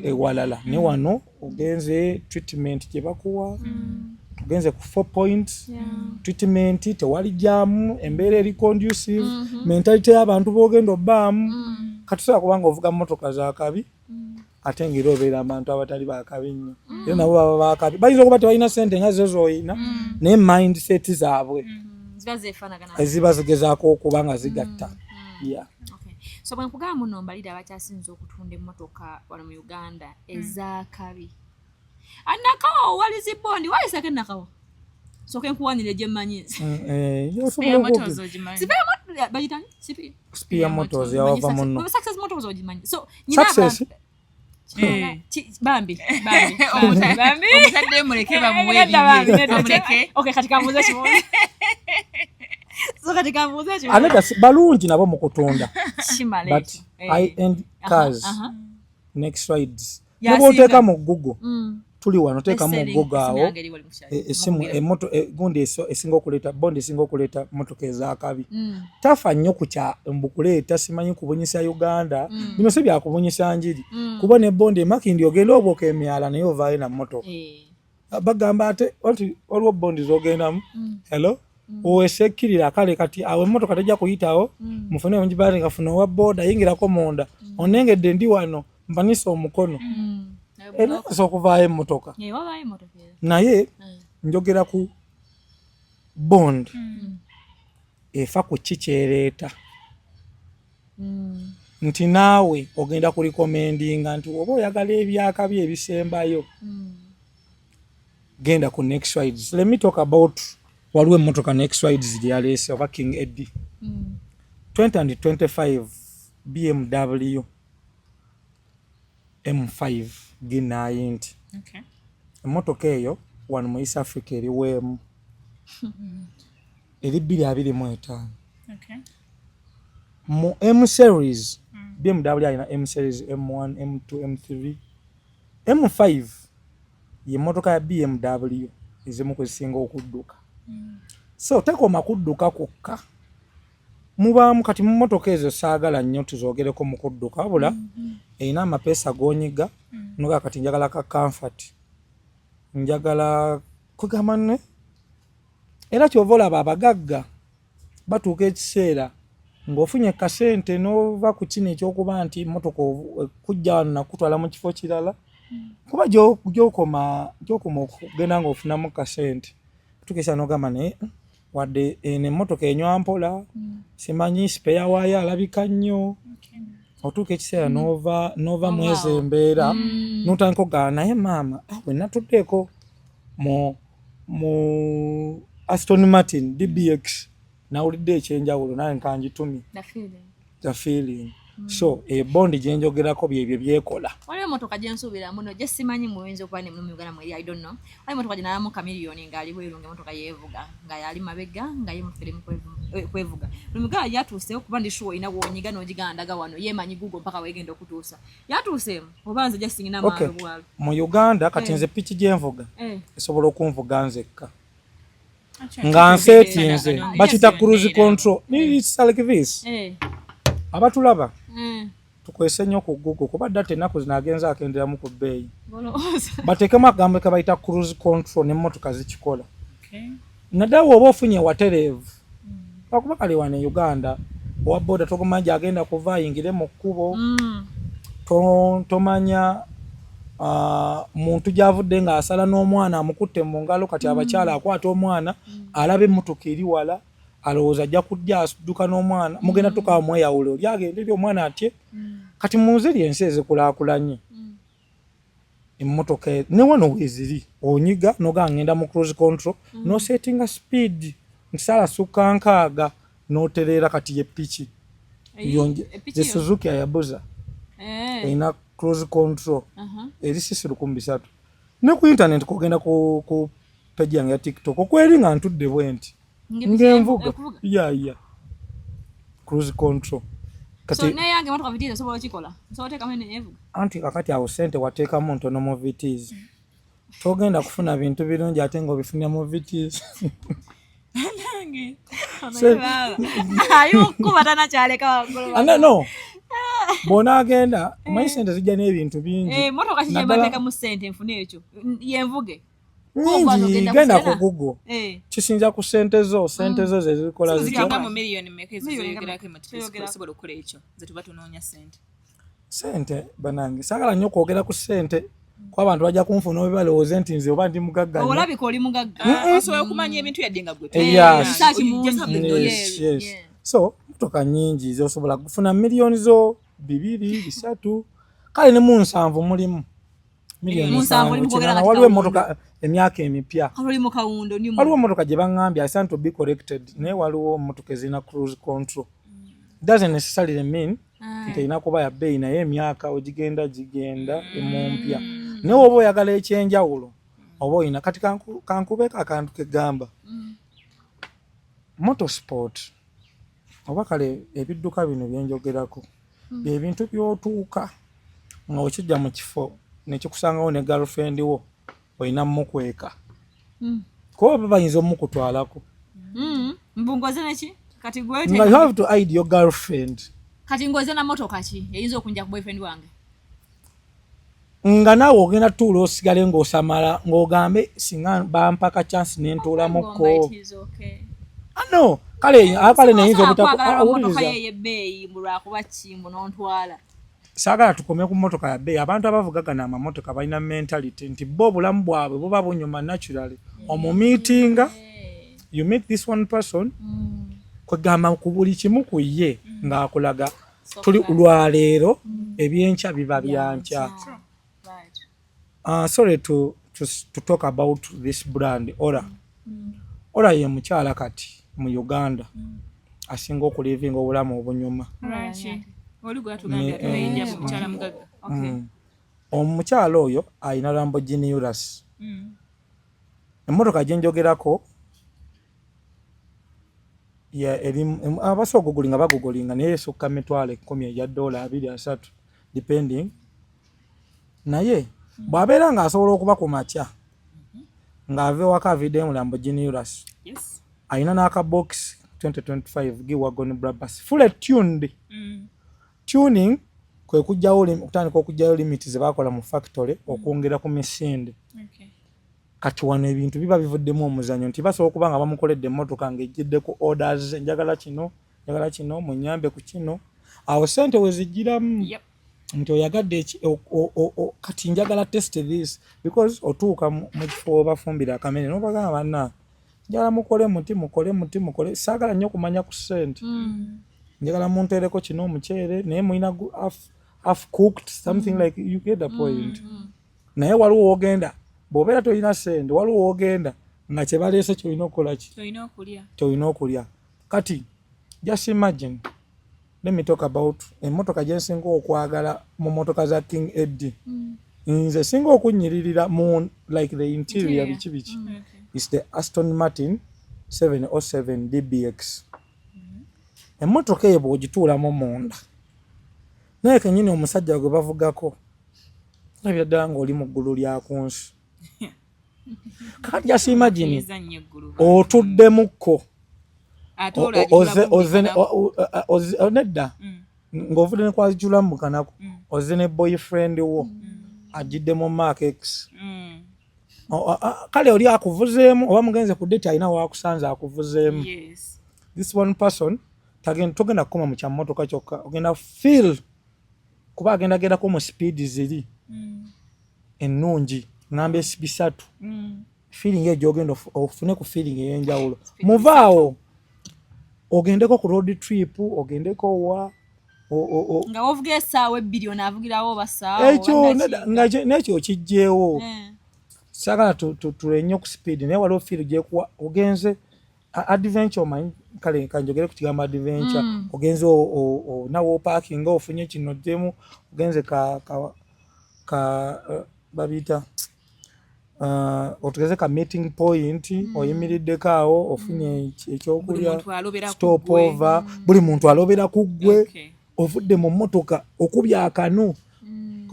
ewalala ne wano ogenze treatment gye bakuwa tugenze ku 4 points treatment tewali jamu embeera eri conducive mentality y'abantu boogenda obbaamu katusobola kubanga ovuga motoka za kabi ate ng'era obeera abantu abatali bakabi nnyo era nabo baba bakabi bayinza okuba tebalina sente nga zo z'oyina naye mindset zaabwe eziba zigezaako okuba nga zigatta. So bwe nkugamba muno mbalira abakyasinza okutunda emmotoka wano mu Uganda ez'akabi anakawo wali zibondi walisake nakawo soke nkuwanire gye mmanyizi Spia Motors yawava muno Success Motors ogimanyi so Success Bambi omutadde muleke bamuwe okay katika muze kimoja so katika muze kimoja aneka balungi nabo mu kutunda shimale but high-end cars next rides nabo oteka mu Google tuli wano teeka mu Google awo esimu emoto gundi esinga okuleta bondi esinga okuleta motoka ez'akabi tafa nnyo ku kya mbukuleeta simanyi kubunyisa Uganda bino si byakubunyisa njiri kuba ne bondi emakindi ogenda obwoka emyala naye ovaayo na motoka bagamba ate waliwo bondi z'ogendamu hello owesekkirira kale kati awo emmotoka tejja kuyitawo mufune omujibali ngafuna owa boda yingirako munda onengedde ndi wano mpanisa omukono era okuvaayo emmotoka naye njogera ku bond efa ku kikyereeta nti naawe ogenda kulikomendinga nti oba oyagala ebyakabi ebisembayo genda ku next rides. Let me talk about waliwo emmotoka next rides lyaleese oba King Eddie 2025 BMW M5 G90. Emmotoka eyo wano mu East Africa eriweemu eri 225 mu M series BMW alina M series M1 M2 M3 M5 ye motoka ya BMW ezimu kwezisinga okudduka so tekoma kudduka kokka mubaamu kati mu motoka ezo saagala nnyo tuzoogereko mu kudduka wabula erina amapeesa gonyiga noga kati njagala ka comfort njagala kugamba ne era kyova olaba abagagga batuuka ekiseera ng'ofunye kasente n'ova ku kino ekyokuba nti motoka kujja wano nakutwala mu kifo kirala kuba gyokoma okugenda ng'ofunamu kasente tukesa n'ogamba naye wadde eno emmotoka enywa mpola simanyi spare waayo alabika nnyo otuuka ekiseera n'ova mwezi embeera n'otandika okugamba naye maama bwe natuddeeko mu Aston Martin DBX nawulidde ekyenjawulo naye nkangitumye the feeling so bondi gyenjogerako byebyo byekola waliwo emotoka gyensuubira muno gye simanyi muyinza okuba ne mu Uganda mweri I don't know waliwo emotoka gye nalamu kamiliyoni ng'ali bwerunga emotoka yeevuga nga yali mabega nga ye emotoka eri kwevuga lumigaa yatuuseewo kuba ndi sure olina woonyiga n'ogigandaga wano yeemanyi Google mpaka weegenda okutuusa yatuuseemu oba nze gyasingina maalo bwalo mu Uganda kati nze piki gyenvuga esobola okunvuga nzekka nga nseetinze bakita cruise control it's like this abatulaba tukwese nnyo ku Google kuba data ennaku zino agenza akenderamu ku bbeeyi bateekemu akagambo ke bayita cruise control n'emmotoka zikikola naddala bw'oba ofunye watereevu akuba kale wano e Uganda owa boda togumanja agenda kuva ayingire mu kkubo tomanya muntu gyavudde ng'asala n'omwana amukutte mu ngalo kati abakyala akwata omwana alaba emmotoka eri wala alowooza ajja kujja asudduka n'omwana mugenda tukawa mweyawule oli agenda eri omwana atye kati munziri ensi ezikulaakulanye emmotoka ne wano weeziri onyiga noga ngenda mu cruise control nosettinga speed ntisala sukka 6 notereera kati ye piki ze Suzuki Hayabusa ina cruise control eri sisi 300 ne ku internet kogenda ku page yange ya TikTok okweri nga ntudde bwenti ngenvuga ya cruise control kati so ne yange motoka vitiza sobola kikola so teka mene evuga anti kakati awo sente wateeka mu ntono mu vitiza togenda kufuna bintu birungi ate ngo bifunya mu vitiza nange ayo kubatana cyale ka no bona agenda omanyi sente zijja n'ebintu bingi motoka kijja bateka mu sente nfune ekyo yenvuge genda ku Google kisinza ku sente zo zezikola zikanga mu million mekezi zogerako matisobola okukola ekyo ze tuba tunoonya sente banange saagala nnyo kwogera ku sente kwa abantu bajja kunfuna oba balowooze nti nze oba ndi mugagga olabika oli mugagga osobola okumanya ebintu yadde nga gwe so motoka nnyingi zosobola kufuna miliyoni zo 2 3 kale ne mu 7 mulimu miliyoni 7 waliwo emmotoka emyaka emipya waliwo emmotoka gye baŋŋambye I to be corrected naye waliwo emmotoka ezirina cruise control doesn't necessarily mean nti erina kuba ya bbeeyi naye emyaka ogigenda gigenda emumpya naye oba oyagala ekyenjawulo oba oyina kati kankubeeko akantu kegamba motorsport oba kale ebidduka bino byenjogerako byebintu byotuuka nga okijja mu kifo nekikusangawo ne girlfriend wo olina mukweka kuba bayinza omukutwalako mbungoze neki kati gwe you have to hide your girlfriend kati ngoze na motoka ki eyinza okunja ku boyfriend wange nga naawe ogenda tuula osigale ng'osamala ng'ogambe singa bampaka chance nentuulamukko no kale neyinza obutamotoka yeyebbeeyi mulwakuba kimbu nontwala saagala tukome ku motoka ya bbeeyi abantu abavugagana amamotoka balina mentality nti bo obulamu bwabwe buba bunyuma naturally omumiitinga you meet this one person kwegamba ku buli kimu ku ye ng'akulaga tuli lwaleero ebyenkya biba byankya sorry to talk about this brand Ora ye mukyala kati mu Uganda asinga okulivinga obulamu obunyuma omukyala oyo ayina Lamborghini Urus emmotoka gyenjogerako abasogogolinga bagogolinga naye esukka $1,000 $2 3 depending naye bw'abeera ng'asobola okuba ku makya ng'ave waka avidde mu Lamborghini Urus ayina n'akabox 2025 G-Wagon Brabus full tuned tuning kwe kutandika okujjayo limiti ze bakola mu factory okwongera ku misinde kati wano ebintu biba bivuddemu omuzanyo nti basobola okuba nga bamukoledde emmotoka ng'ejjiddeko orders njagala kino munyambe ku kino awo sente wezijjiramu nti oyagadde kati njagala test this because otuuka mu kifo bafumbira akamene n'obagamba banna njagala mukole mukole saagala nnyo kumanya ku sente njagala munteereko kino omuceere naye mulina half cooked something like you get the point naye waliwo wogenda bw'obeera tolina sente waliwo wogenda nga kye baleese kyolina okukola ki kyolina okulya kati just imagine let me talk about emmotoka gyensinga okwagala mu motoka za King Eddie nze singa okunyiririra mu like the interior biki is the Aston Martin 707 DBX emmotoka eyo bw'ogituulamu munda naye kenyini omusajja gwe bavugako labira ddala ng'oli mu ggulu lya kunsi kakati just imagine otuddemukko nedda ng'ovudde ne kwajula mu kanako ozze ne boyfriend wo ajjidde mu Mark X kale oli akuvuzeemu oba mugenze ku date alina waakusanze akuvuzeemu this one person togenda kukoma mu kyammotoka kyokka ogenda feel kuba agendagendako mu speed ziri ennungi ngamba bisatu feeling eyo gyogenda ofune ku feeling ey'enjawulo muvaawo ogendeko ku road trip ogendeko wa nga wovuga essaawa 2 onaavugirawo basaawa ekyo nekyo kijjeewo saagala tule nnyo ku speed naye waliwo feel gyekuwa ogenze adventure omanyi kale kanjogere ku kigambo adventure ogenze nawo parking ofunye kino ddemu ogenze babiyita otugeze ka meeting point oyimiriddeko awo ofunye ekyokulya stop over buli muntu alobera ku ggwe ovudde mu mmotoka okubya akanu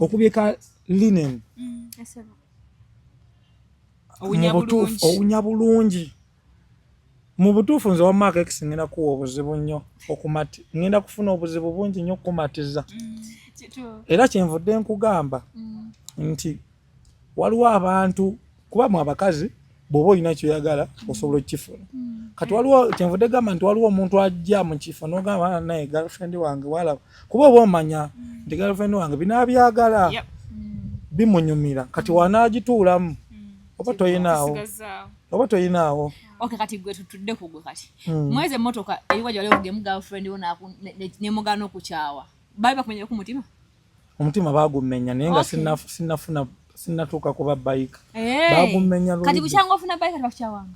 okubye ka linen owunya bulungi mu butuufu nze wa Mark X ngenda kuwa obuzibu nnyo ngenda kufuna obuzibu bungi nnyo okumatiza era kyenvudde nkugamba nti waliwo abantu kubamu abakazi bw'oba olina kyoyagala osobola okifuna kati waliwo kyenvudde gamba nti waliwo omuntu ajja mu kifo n'ogamba naye girlfriend wange walaba kuba oba omanya nti girlfriend wange binaabyagala bimunyumira kati wanaagituulamu oba toyinaawo okay kati gwe tutudde ku gwe kati mweze emmotoka eriwa gyali ovugemu girlfriend wo nemugana okukyawa baali bakumenya ku omutima baagumenya naye nga sinnatuuka kuba bike baagumenya kati bukyanga ofuna bike kati bakukyawanga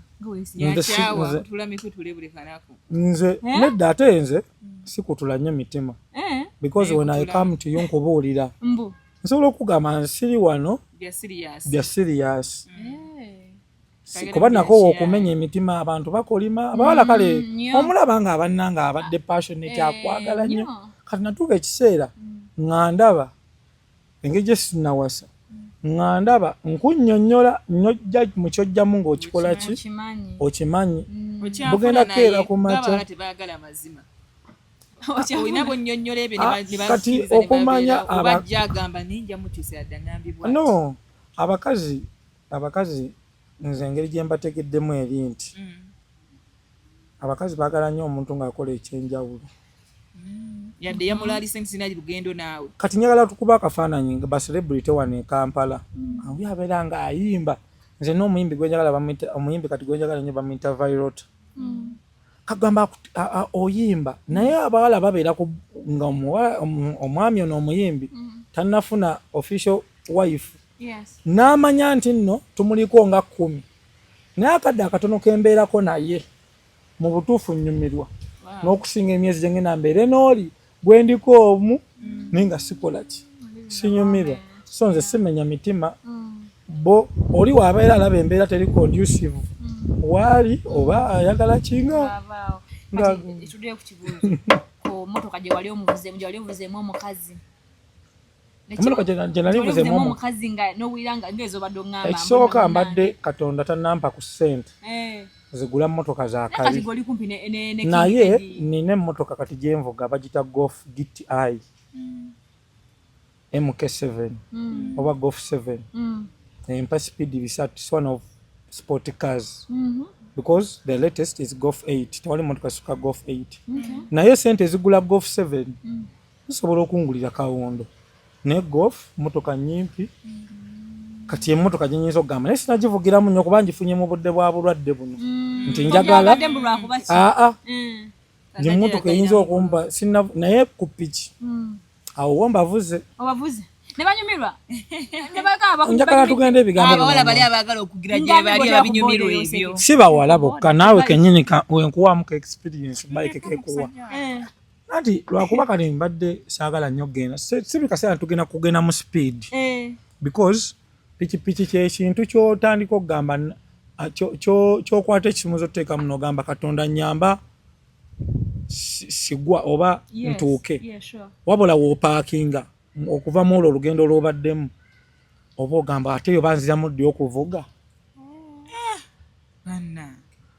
nze nedda ate nze sikutula nnyo mitima because when I come to you nkubuulira nsobola okugamba nsiri wano bya serious kuba nako okumenya emitima abantu bakolima abawala kale omulaba nga abannanga abadde passionate akwagala nnyo kati natuuka ekiseera ngandaba engeri gye sinnawasa ngandaba nkunnyonnyola nnojja mu kyojjamu ng'okikola ki okimanyi bugenda keera ku makya kati okumanya no abakazi nze engeri gye mbategeddemu eri nti abakazi baagala nnyo omuntu ng'akola ekyenjawulo yadde yamulaalise nti sinali lugendo naawe kati njagala tukuba akafaananyi nga baselebrity wano e Kampala oli abeera nga ayimba nze n'omuyimbi gwenjagala omuyimbi kati gwenjagala nnyo bamuyita Violet kagamba oyimba naye abawala babeera nga omwami ono omuyimbi tannafuna official wife n'amanya nti nno tumuliko nga 10 naye akadde akatono kembeerako naye mu butuufu nnyumirwa n'okusinga emyezi gye ngenda mbeere n'oli bwe ndiko omu naye nga sikola ki sinyumirwa so nze simenya mitima bo oli waabeera alaba embeera teri conducive waali oba ayagala kinga motoka gye wali omuvuzeemu omukazi omuloka gye nali nvuzeemu omukazi nga n'owulira nga ng'ezo badde oŋŋamba ekisooka mbadde Katonda tannampa ku ssente zigula mmotoka za kali naye nina emmotoka kati gyenvuga bagita Golf GTI MK7 oba Golf 7 empa speed bisatu is one of sport cars because the latest is Golf 8 tewali mmotoka suka Golf 8 naye sente zigula Golf 7 zisobola okungulira kawondo ne Golf mmotoka nyimpi kati emmotoka gye nyinza okugamba naye sinagivugiramu nnyo kuba ngifunye mu budde bwa bulwadde buno nti njagala nti emmotoka eyinza okumba naye ku piki awo wo mbavuze njagala tugenda ebigambo si bawala bokka naawe kennyini wenkuwamu ka experience bike kekuwa anti lwakuba kati mbadde saagala nnyo kgenda si bikaseera tugenda kugenda mu speed because pikipiki kyekintu kyotandika okugamba kyokwata ekimuzo oteeka muno ogamba Katonda nyamba sigwa oba ntuuke wabula wopaakinga okuva mu olwo olugendo lw'obaddemu oba ogamba ate yo banziramu ddi okuvuga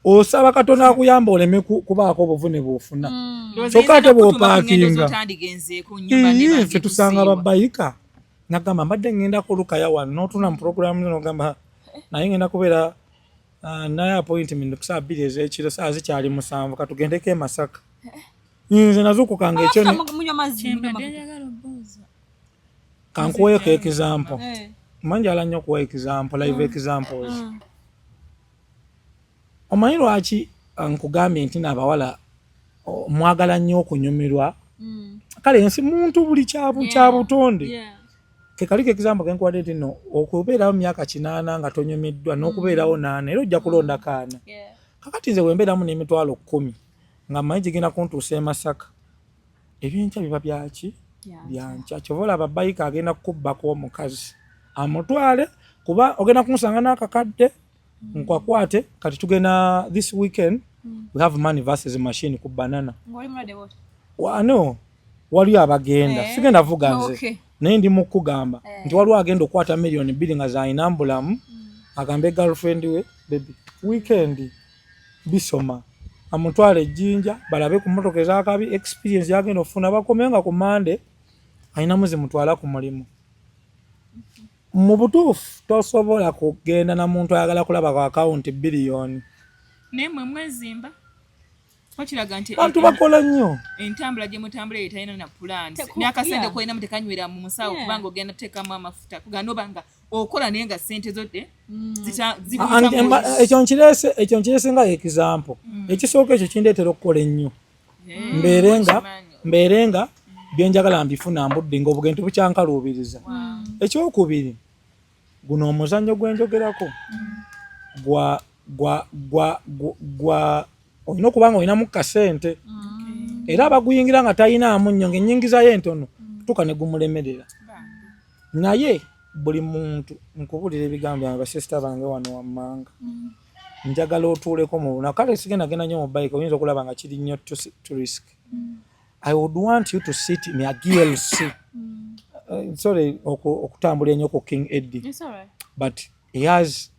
osaba Katonda akuyamba oleme kubaako obuvune bw'ofuna. Kyokka ate bw'opaakinga ffe tusanga babayika nagamba mbadde ngenda kulukaya wano n'otuna mu puroguramu zino ogamba naye ngenda kubeera naye appointment ku saa 2 ez'ekiro saa zikyali 7 katugendeko e Masaka. Nze nazuukukanga ekyo kankuweeko example. Manjala nnyo okuwa example, live examples. Omanyi lwaki nkugambye nti n'abawala mwagala nnyo okunyumirwa? Kale ensi muntu buli kya butonde. Kekaliko example kenkuwadde nti no okubeerawo myaka 8 nga tonyumiddwa n'okubeerawo 8 era ojja kulonda kaana. Kakati nze wembeeramu n'emitwalo 10 nga mmanyi gigenda kuntuusa e Masaka. Ebyenkya biba byaki? Byankya. Kyova olaba bayika agenda kukubbako omukazi amutwale kuba ogenda kumusanga n'akakadde nkwakwate kati tugenda this weekend we have money versus machine ku banana. Wano wali abagenda sigenda vuga nze naye ndi mukugamba nti waliwo agenda okukwata $2 million nga zainambulamu agambe girlfriend we baby weekend bisoma amutwale ejjinja balabe ku motoka ez'akabi experience yagenda ofuna bakomenga ku Monday ayinamu zimutwala ku mulimu. Mu butuufu tosobola kugenda na muntu ayagala kulaba ku akawunti $1 nemwe mwezimba wakiraga nti bantu bakola nnyo entambula gye mutambula etalina na plans n'akasente koyina mutekanywera mu musawo kubanga ogenda teekamu amafuta kugano banga okola naye nga ssente zote ekyo nkirese nga example. Ekisooka ekyo kindeetera okukola ennyo mbeerenga byenjagala mbifuna mbudde ng'obugenti bukyankaluubiriza. Ekyokubiri guno omuzannyo gwenjogerako gwa olina okubanga olinamu kasente era abaguyingira nga talinamu nnyo ng'ennyingiza ye entono tuka ne gumulemerera. Naye buli muntu nkubulira ebigambo byange basisita bange wano wammanga njagala otuuleko mu buna kale sigenda genda nnyo mu bike oyinza okulaba nga kiri nnyo to risk. I would want you to sit in a GLC sorry okutambula ennyo ku King Eddie but he has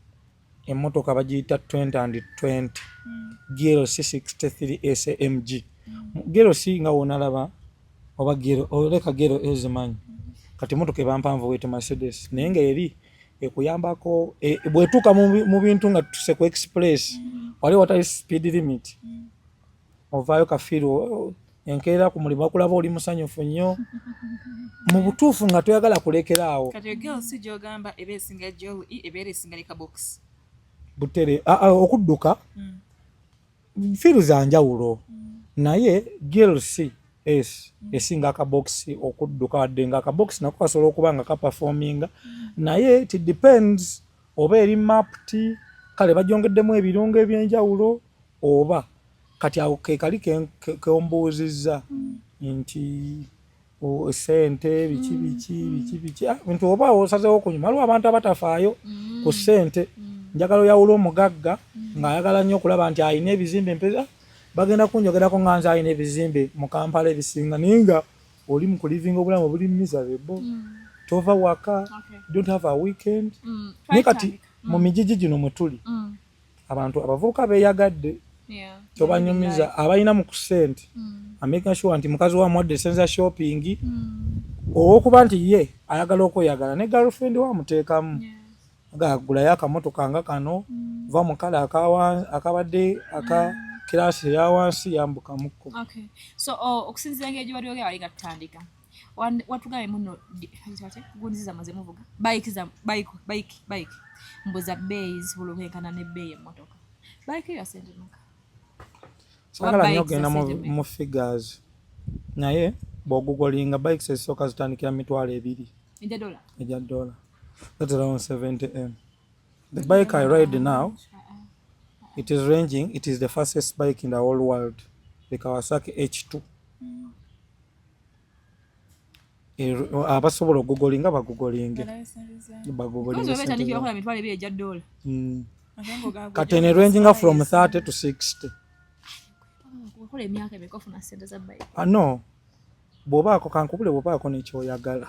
emotoka bagiyita 2020 GLC 63 SMG. GLC nga wonalaba oba oleka gero ezimanyi kati emotoka ebampanvu wete Mercedes naye nga eri ekuyambako bwetuuka mu bintu nga tuse ku express wali watali speed limit ovaayo kafiiro enkeera ku mulimu bakulaba oli musanyufu nnyo mu butuufu nga toyagala kulekeraawo. Kati GLC gy'ogamba ebeesinga jolly ebeera esinga ne kabox butere okudduka fiiru za njawulo naye GLC esinga akaboxi okudduka wadde nga akaboxi nako kasobola okuba nga kaperforminga naye it depends oba eri mapped kale bagyongeddemu ebirungo ebyenjawulo oba kati awo kekali keombuuzizza nti sente biki bintu oba osazeewo okunyuma waliwo abantu abatafaayo ku sente. Njagala oyawula omugagga ng'ayagala nnyo okulaba nti alina ebizimbe mpeza bagenda kunjogerako nga nze alina ebizimbe mu Kampala ebisinga naye nga oli mu kulivinga obulamu buli miserable tova waka don't have a weekend. Naye kati mu mijiji gino mwe tuli abantu abavubuka beeyagadde tobanyumiza abalina mu kusente amaking sure nti mukazi wa mwadde senza shopping owokuba nti ye ayagala okweyagala ne girlfriend wamuteekamu gagulayo akamotoka nga kano va mu kala akabadde aka kirasi ya wansi yambuka mukko. So okusinzira ngeri wali oli nga tutandika watugabe muno gundiza maze muvuga bike mbuza base bulungenkana ne bay emotoka bike ya sente muka sagala nnyo genda mu figures naye bw'ogugolinga bikes ezisooka zitandikira $2 ejja $. That's around 70M. The bike I ride now, it is the fastest bike in the whole world, the Kawasaki H2. Abasobola okugolinga bagugolinge kati ene ranging from 30 to 60. No bw'obaako kankubule bw'obaako nekyoyagala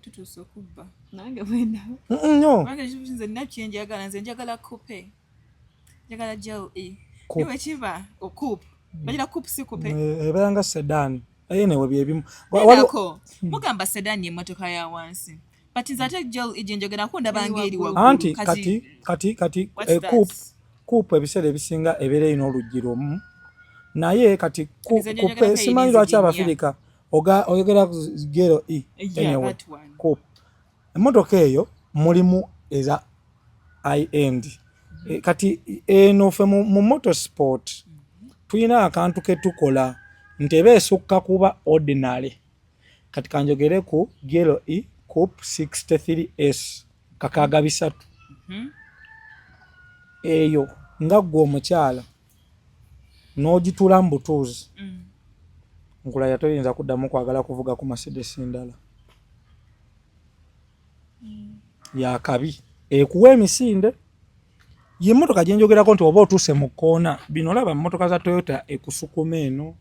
tutuusa okubba nange bwenda no nze nakyenjagala nze njagala coupe njagala gel E Coupe. niwe kiba coupe bagira coupe si coupe ebeera nga sedan anyway byebimu Waliwo mugamba sedan y'emmotoka ya wansi but nze ate gel E gye njogerako ndaba ng'eri waggulu anti kati coupe ebiseera ebisinga ebeera erina oluggi lumu naye kati coupe simanyi lwaki abafirika oyogera gel E anyway coupe emmotoka eyo mulimu eza high end kati eno ffe mu motorsport tulina akantu ke tukola nti eba esukka kuba ordinary kati kanjogere ku gel E coupe 63S kakaaga 3 eyo nga gwe omukyala n'ogitula mu butuuzi nkulaya toyinza kuddamu kwagala kuvuga ku Mercedes ndala yakabi ekuwa emisinde y'emmotoka gye njogerako nti oba otuuse mu kkoona bino olaba emmotoka za Toyota ekusukuma eno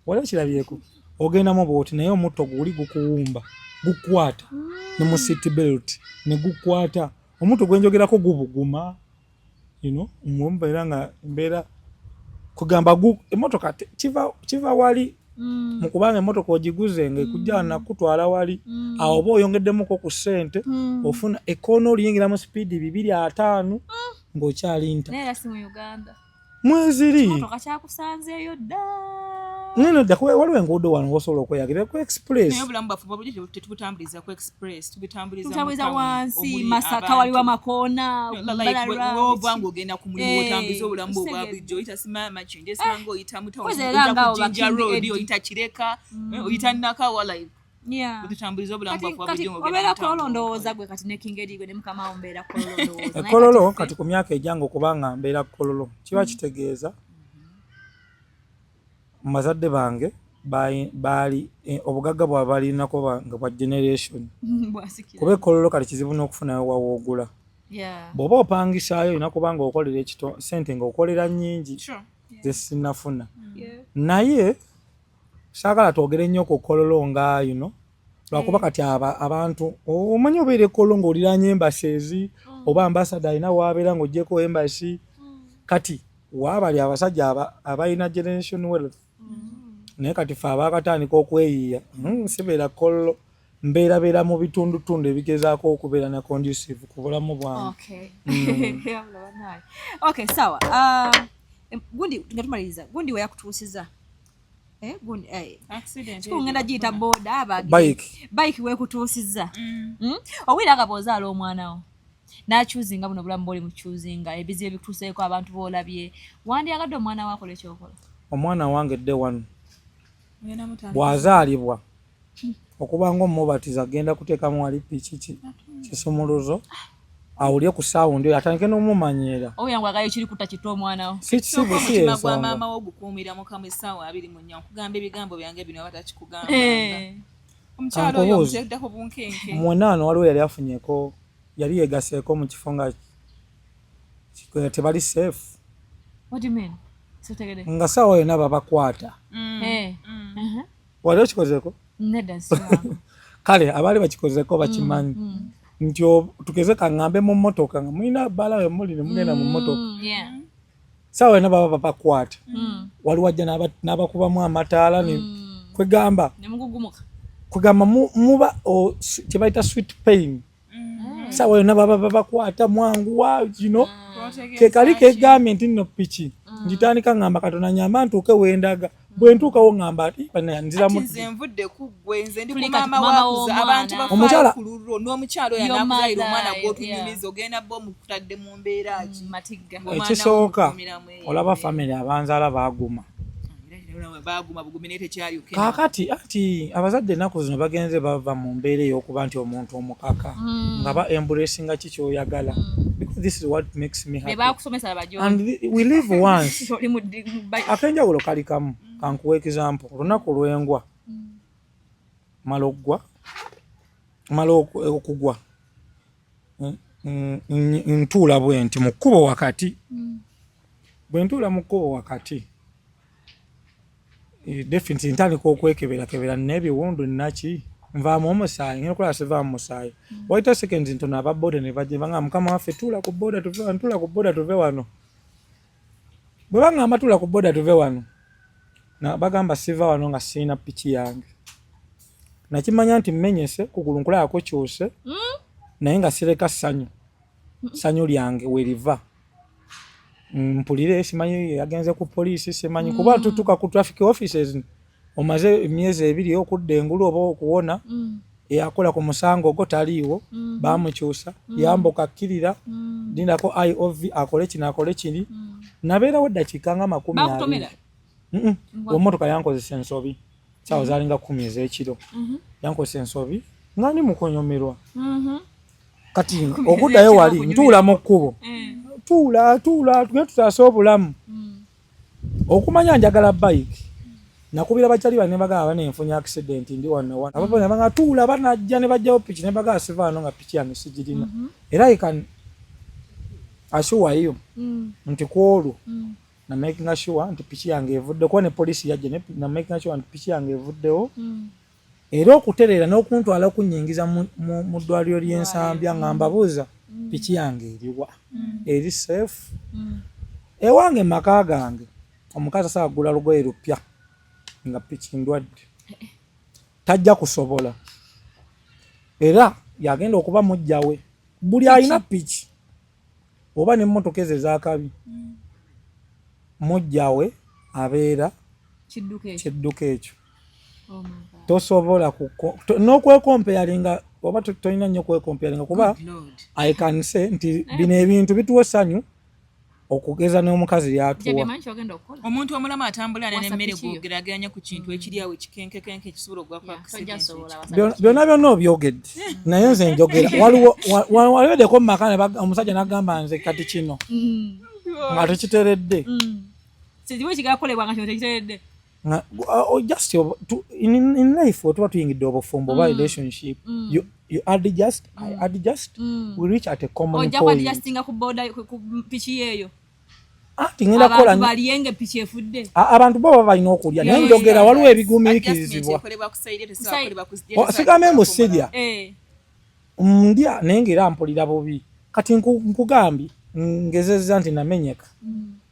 wala ekirabyeko ogendamu bwoti naye omutto guli gukuwumba gukwata ne mu seat belt ne gukwata omutto gwe njogerako gubuguma mbeera nga mbeera kugamba emmotoka kiva wali mu kubanga emmotoka ogiguze nga ekujja nakutwala wali awo oba oyongeddemuko ku ssente ofuna ekoona oliyingira mu sipiidi 2-5 ng'okyali nta naye era si mu Uganda mweziri emmotoka kyakusanzeeyo dda neno dda waliwo enguudo wano wosobola okweyagira ku express naye obulamu bwaffe bwabuli tetubutambuliza ku express tubutambuliza wansi Masaka waliwo amakoona obanga ogenda ku mulimu otambuliza obulamu obwa bulijjo oyita simama kindi esimanga oyita mutawojinja road oyita kireka oyita nakawa live tutambuliza obulamu bwaffe bwabujjo obeera kololo ndowooza gwe kati ne King Eddie gwe ne mukama wo mbeera kololo ndowooza kololo kati ku myaka ejjanga okubanga mbeera kololo kiba kitegeeza mazadde bange baali obugagga bwabwe balinako nga bwa generation kuba ekololo kati kizibu n'okufunayo wawoogula bw'oba opangisaayo olina kubanga okolera sente ng'okolera nnyingi zesinafuna naye saagala twogere nnyo ku kololo nga lwakuba kati abantu omanyi obeera ekololo ng'oliranye embasi oba ambasada alina waabeera ng'oggyeko embasi kati waabali abasajja abalina generation wealth naye kati ffe abaakatandika okweyiiya sibeera kololo mbeerabeera mu bitundutundu ebigezaako okubeera ne conducive ku bulamu bwange. Okay, sawa. Gundi tunatumaliriza. Gundi we yakutuusiza. Gundi accident. Ngenda giyita boda abagi. Bike we kutuusiza. Owira akabozaala omwana wo. N'akyuzinga buno bulamu bw'oli mu kyuzinga ebizibu ebikutuuseeko abantu boolabye wandyagadde omwana wo akola ekyokola. Omwana wange dde wano bw'azaalibwa okuba ng'omubatiza agenda kuteekamu wali piki kisumuluzo awulye ku saawundi oyo atandike n'omumanyiira oyangwagayo kiri kutta kita omwana wo omutima gwa maama wo ogukuumira mu kamu essaawa 24 nkugamba ebigambo byange bino abatakikugamba omukyalo oyo omuteddako bunkenke mwenaano waliwo yali afunyeko yali yegaseeko mu kifo nga tebali safe. What do you mean? Nga sawa yonna babakwata wali okikozeeko kale abaali bakikozeko bakimanyi nti tugeze kaŋŋambe mu mmotoka nga mulina bbala we muli ne mugenda mu mmotoka sawa yonna baba babakwata wali wajja n'abakubamu amataala kwegamba muba kyebayita sweet pain sawa yonna baba babakwata mwanguwa kekali kegambye nti nno piki ngitandika ŋŋamba Katonda nyamba ntuuke wendaga bwe ntuukawo ŋŋamba ati nziramu nze nvudde ku ggwe nze ndi ku maama waakuza abantu bafaayo ku lulwo n'omukyalo oyo anaakuzaayira omwana gw'otunyumiza ogenda bo mukutadde mu mbeera ki ekisooka olaba famire abanzaala baaguma kaakati ati abazadde ennaku zino bagenze bava mu mbeera ey'okuba nti omuntu omukaka nga ba embracinga ki kyoyagala because this is what makes me happy and we live once. Akenjawulo kali kamu kankuwa example olunaku lwengwa mala okugwa ntuula bwe nti mu kkubo wakati bwe ntuula mu kkubo wakati definitely ntandika okwekeberakebera n'ebiwundu naki nvaamu omusaayi ngenda okulaba sivaamu musaayi waita seconds ntono ababooda ne bajja banga mukama waffe tuula ku booda tuve wano bwe bangamba tula ku boda tuve wano na bagamba siva wano nga sina pichi yange nakimanya nti mmenyese kugulu nkulako kyose naye nga sireka sanyu lyange weriva mpulire simanyi yagenze ku police simanyi kuba tutuka ku traffic offices omaze emyezi ebiri okudda engulu oba okuwona eyakola ku musango go taliiwo bamukyusa yamboka kkirira dindako IOV akole kini nabeerawo eddakiika nga 20 omotoka yankozesa ensobi sawa zalinga 10 ez'ekiro yankozesa ensobi nga ndi mukonyomerwa kati okuddayo wali ntuula mu kkubo tuula tugenda tutaasa obulamu okumanya njagala bike nakubira bakyali bane bagamba banenfunya accident ndi wano abapone banga tuula banajja ne bajjawo piki ne bagamba sivano nga piki yange sigirina era ikan ashuwa hiyo nti kwolu na making sure nti piki yange evudde ko ne police yajje na making sure nti piki yange evuddewo era okuterera n'okuntwala okunyingiza mu ddwaliro ly'ensambya ngamba buuza piki yange eriwa eri safe ewange maka gange omukazi asagula lugoye lupya nga piki ndwadde tajja kusobola era yagenda okuba mujjawe buli alina piki oba n'emmotoka ezo ezakabi mujjawe abeera kidduka ekyo tosobola n'okwekompeyalinga oba tolina nnyo okwekompeyalinga kuba I can say nti bino ebintu bituwa essanyu okugeza n'omukazi lyatuwa omuntu omulamu atambula n'emmere gwogeraganya ku kintu ekiri awo ekikenkekenke kisobola ogwa ku accident byonna obyogedde naye nze njogera waliwo deko mumaka omusajja n'agamba nze kati kino nga tekiteredde just in life tuba tuyingidde obufumbo oba relationship you adjust I adjust we reach at a common point adjustinga ku boda ku piki yeyo tingenda kola baliyenge piki efudde abantu baba balina okulya naye njogera waliwo ebigumiikirizibwa sigame musirya ndya naye ngera mpulira bubi kati nkugambye ngezezza nti namenyeka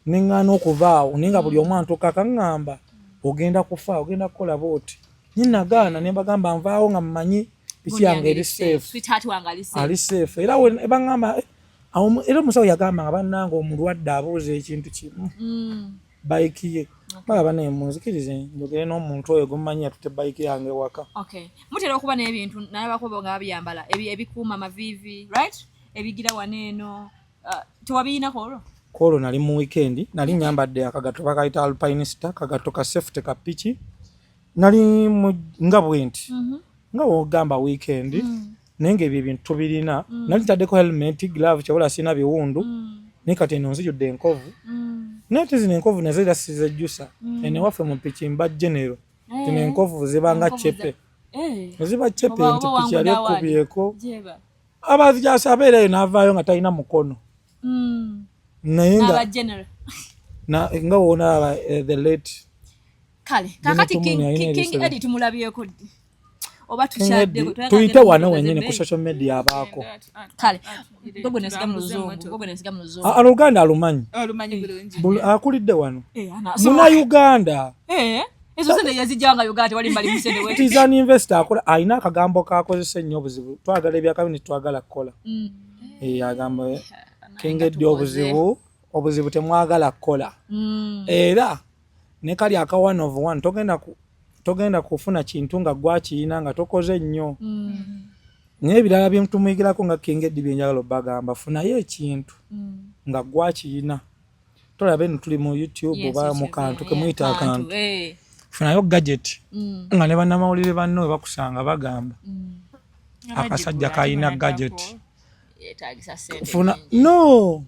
neŋŋaana okuvaawo naye nga buli omu antuuka akaŋŋamba ogenda kufa ogenda kukola booti nyinagaana ne bagamba nvaawo nga mmanyi piki yange eri safe ali safe era baŋŋamba era omusawo yagamba nga bannanga omulwadde abuuza ekintu kimu bayiki ye baba nemunzikirize njogere n'omuntu oyo gumumanyi yatute bayiki yange waka mutera okuba n'ebintu nalabako nga babiyambala ebikuuma amaviivi right ebigira waneeno tewabiinako olwo kolo nali mu weekend nali nyambadde akagato bakayita alpinista kagato ka safety ka piki nali nga bwenti nga wogamba weekend naye ng'ebyo ebintu tubirina nali taddeko helmet glove kyabula sina biwundu naye kati eno nzijudde enkovu naye tezino enkovu nazo era sizejjusa ene waffe mu piki mba genero tino enkovu zibanga cepe ziba cepe nti piki yali ekubyeko abazijasa abeerayo n'avaayo nga talina mukono naye nga wona the late kale kakati king edit mulabyeko oba tukyadde tuyite wano wenyine ku social media abaako kale gogo nesiga mu luzungu aluganda alumanyi akulidde wano muna uganda ezo sente yazijanga Uganda wali mbali musende we tizan investor akola alina akagambo kakozesa nnyo obuzibu twagala ebyakabini twagala kukola agamba kengedde obuzibu temwagala kukola era ne kali aka 1 of 1 togenda kufuna kintu nga gwakiyina nga tokoze nnyo naye ebirala byemutumuyigirako nga kengedde byenjagala bagamba funayo ekintu nga gwakiyina tolabe tuli mu YouTube oba mu kantu kemuyita akantu funayo gadget nga ne bannamawulire banno bakusanga bagamba akasajja kayina gadget funa no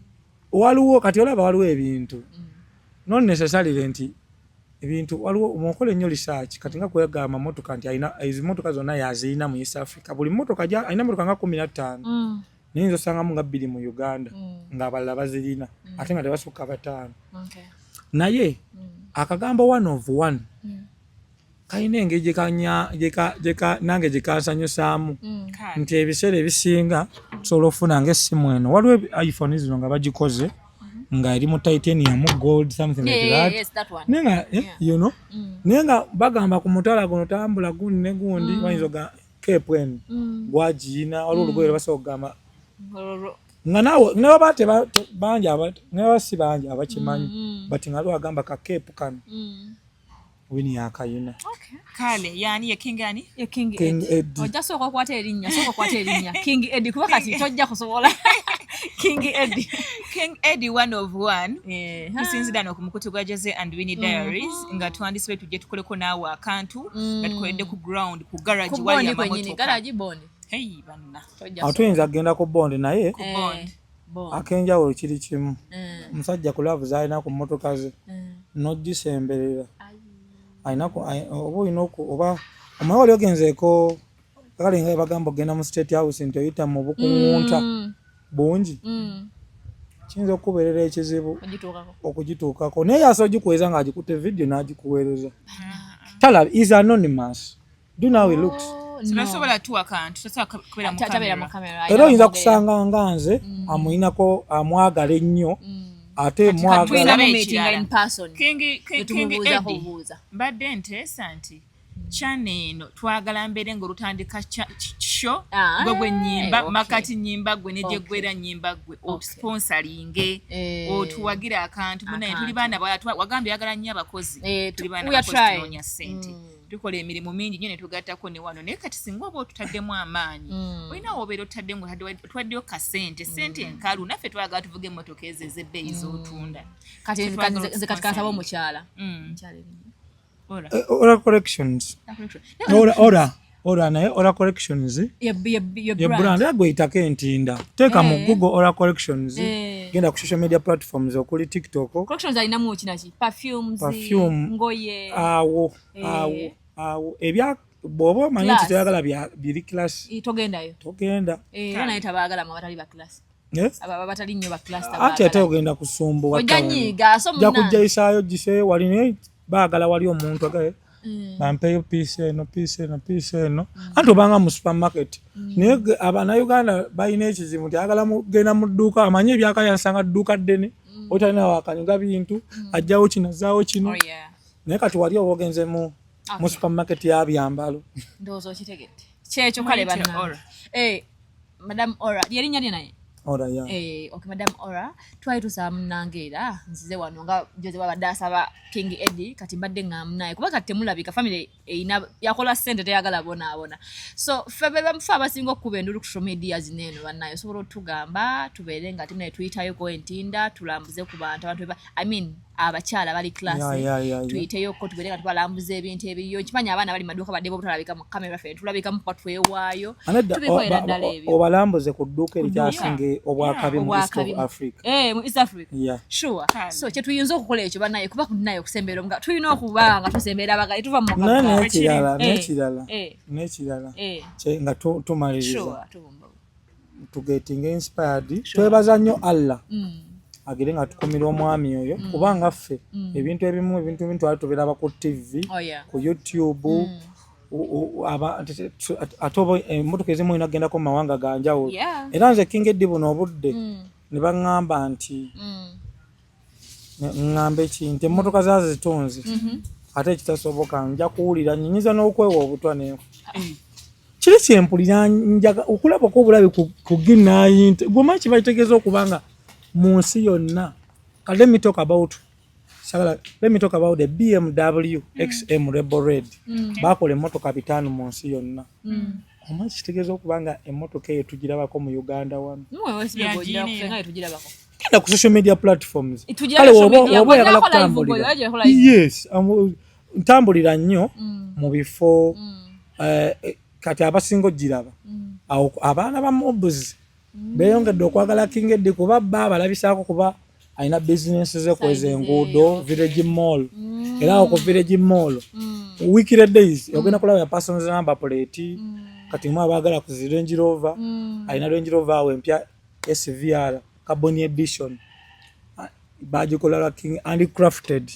waliwo kati olaba waliwo ebintu non necessarily nti ebintu waliwo omukola ennyo research kati nga kwegamba motoka nti alina ezimotoka zonna yazirina mu East Africa buli motoka alina motoka nga 15 naye nzosangamu nga 2 mu Uganda ng'abalala bazirina ate nga tebasukka 5 naye akagambo 1 of 1 kalina engeri nange gyekansanyusaamu nti ebiseera ebisinga tusobola okufuna ng'essimu eno waliwo iPhone zino nga bagikoze nga eri mu titanium gold something like that. Yes, that one. Nenga you know nenga bagamba ku mutala guno tambula gundi ne gundi bayinza ga Cape en gwajina waliwo olugoye basogamba nga nawe ne bate banja abate ne basi banja abakimanyi but ngalo agamba ka Cape kano wini yakayina. Okay. Kale yani ye king ani? Ye King Eddie. Ojja soka kwata erinnya, King Eddie kuba kati tojja kusobola. King Eddie. King Eddie one of one. Tusinzidano ku mukutu gwa Jose and Winnie Diaries nga twandisibwe tujje tukoleko naawe akantu nga tukoledde ku ground ku garage wali amamotoka. Garage bond. Hey banna. Atuyinza kugenda ku bond naye Ku bond. akenjawulo kiri kimu. Omusajja kulavuza alina ku mmotoka ze n'ogisemberera. Ainako oba inoko oba omawali ogenzeeko kale nga bagamba ogenda mu State House nti oyita mu bukungunta bungi kiyinza okubeerera ekizibu okugituukako naye yaso ogikuweeza ng'agikutte video n'agikuweereza. Tala is anonymous. Do now it looks. Tunasobola tuwa kantu tusakubeera mu kamera. Era oyinza kusanga nga nze amuyinako amwagala ennyo ate mwagala in person. King Eddie. Mbadde nteesa nti channel eno twagala mbeere ng'olutandika show gwe nnyimba makati nnyimba gwe ne gye gwera nnyimba gwe osponsoringe otuwagira akantu munaye tuli baana wagambye yagala nnyo abakozi tuli baana abakozi tunoonya ssente tukola emirimu mingi nnyo ne tugattako ne wano naye kati singa oba otutaddemu amaanyi olina wobeera otaddemu tuwaddeyo kasente sente enkalu naffe twagala tuvuga emmotoka ezo ez'ebbeeyi z'otunda kati nze kati kansaba omukyala Ora corrections. Ora naye Ora corrections. Ye brand yagweyitako entinda. Teeka mu Google Ora corrections. Genda ku social media platforms okuli TikTok. Corrections alinamu kinaki? Perfumes, ngoye. Awo. Ebya bw'oba omanyi nti toyagala biri class. Togenda. Era naye tabaagala abatali ba class. Abatali nnyo ba class tabaagala. Ate ogenda kusumbuwa. Ojja nyiiga so munna. Ojja kujjayisaayo gise wali naye baagala wali omuntu agaye bampeyo piece eno anti obanga mu supermarket naye Abannayuganda balina ekizibu nti agala genda mu dduuka amanyi ebyakayasanga dduuka ddene otalina wakanyuga bintu ajjawo kino azzaawo kino naye kati wali oba ogenze mu supermarket yabyambalo ndowooza okitegedde kyekyo kale banna Madam Ora lyerinnya lye naye Ora ya. Okay, Madam Ora, twali tusamunangeera nzize wano nga Jose babadde asaba King Eddie kati mbadde ng'amunaye kuba kati temulabika family eyina yakola ssente teyagala bonaabona. So ffe bamufa abasinga okuba endulu ku social media zineeno bannaye osobola otugamba tubeere nga temunaye tuyitayoko entinda tulambuze ku bantu abakyala bali class tuyiteyoko tubeere nga tubalambuza ebintu ebiriyo kimanyi abaana bali maduuka badde bobutalabika mu kamera ffe tulabika mu patwewaayo tubikolera ddala ebyo obalambuze ku dduuka erikyasinga obwakabi mu East of Africa. Mu East Africa. Yeah. Sure. So kye tuyinza okukola ekyo bannaye kuba kunaye okusembera nga tulina okuba nga tusembera abagali tuva mu n'ekirala nga tumaliriza tugetinga inspired twebaza nnyo Allah agire nga tukumira omwami oyo kubanga ffe ebintu ebimu twali tubiraba ku TV ku YouTube ate emmotoka ezimu olina kugendako mu mawanga ga njawulo era nze King Eddie buno obudde ne baŋŋamba nti ŋŋambe nti emmotoka zaazo zitonze ate ekitasoboka nja kuwulira nyinyiza n'okwewa obutwa n'enfu kiri kyempulira njaga okulabako obulabe ku ginnaayinte gwemanyi kiba kitegeeza okubanga mu nsi yonna let me talk about the BMW XM Rebel Red. Bakola emmotoka 5 mu nsi yonna. Omanyi kitegeeza okubanga emmotoka eyo tugirabako mu Uganda wano. Genda ku social media platforms. Kale oba oyagala kutambulira. Yes, ntambulira nnyo mu bifo kati abasinga ogiraba. Abaana ba mobs beeyongedde okwagala King Eddie kuba balabisaako kuba alina business ze kweza enguudo Village Mall era ku Village Mall weekend days ogenda kulaba ya personal number plate kati mwa bagala ku Range Rover alina Range Rover awe mpya SVR carbon edition bagikola King handcrafted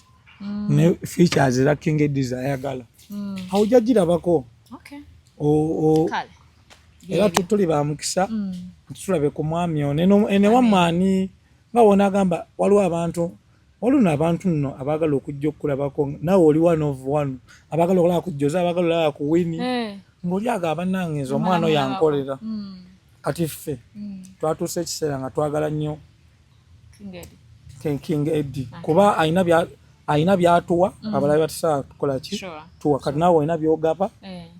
ne features za King Eddie ayagala haujagirabako era tutuli ba mukisa tulabe ku mwami ono ene wamani nga wonagamba waliwo abantu nno abaagala okujja okukulabako naawe oli one of one abaagala okulaba ku Joza abaagala olaba ku Winnie ng'oli agamba nange nze omwana oyo yankolera kati ffe twatuuse ekiseera nga twagala nnyo King Eddie kuba ayina byatuwa abalala batasobola kukola ki tuwa kati naawe olina byogaba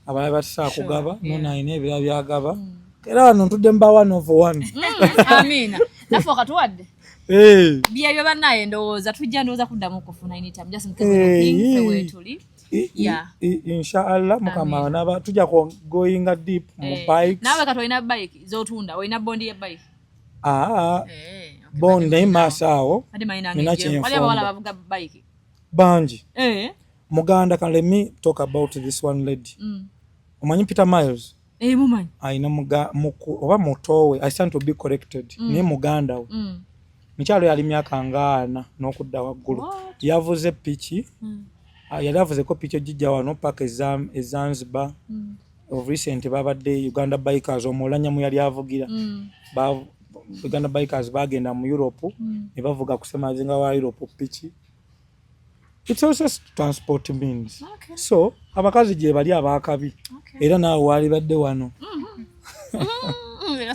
abalala batasobola kugaba nona ayina ebirala byagaba era wano ntudde mba one of one amina naffe okatuwadde byebyo bannaye ndowooza tujja ndowooza kuddamu okufuna anytime just in case wetuli inshallah mukama naba tujja going deep mu bikes nawe kati olina bike zotunda olina bondi ya bike bondi maasawo nina bavuga bike banji muganda can let me talk about this one lady omanyi Peter Miles mumanyi ayina oba mutowe I stand to be corrected naye muganda we mukyalo yali myaka nga 4 n'okudda waggulu yavuze piki yali avuzeko piki ojijja wano paka Zanzibar of recent babadde Uganda bikers omulanyamu yali avugira Uganda bikers bagenda mu Europe ne bavuga kusemazinga wa Europe piki. It's also transport means. So abakazi gye bali abakabi era naawe wali badde wano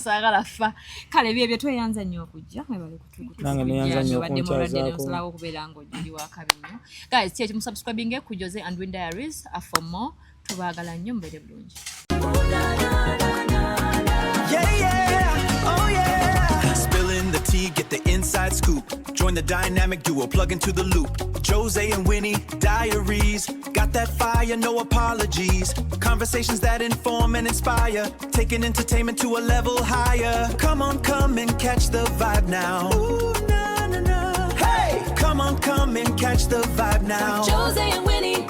sagala fa kale byebyo tweyanza nnyo okujja mwebale nange neyanza nnyo okunsalawo okubeera ng'ojjuli wakabi nnyo guys kyeki musubscribing ku Jose and Win Diaries for more tubaagala nnyo mubeere bulungi Get the inside scoop. Join the dynamic duo, plug into the loop. Jose and Winnie, Diaries. Got that fire, no apologies. Conversations that inform and inspire. Taking entertainment to a level higher. Come on, come and catch the vibe now. Ooh, na, na, na. Hey! Come on, come and catch the vibe now. Jose and Winnie,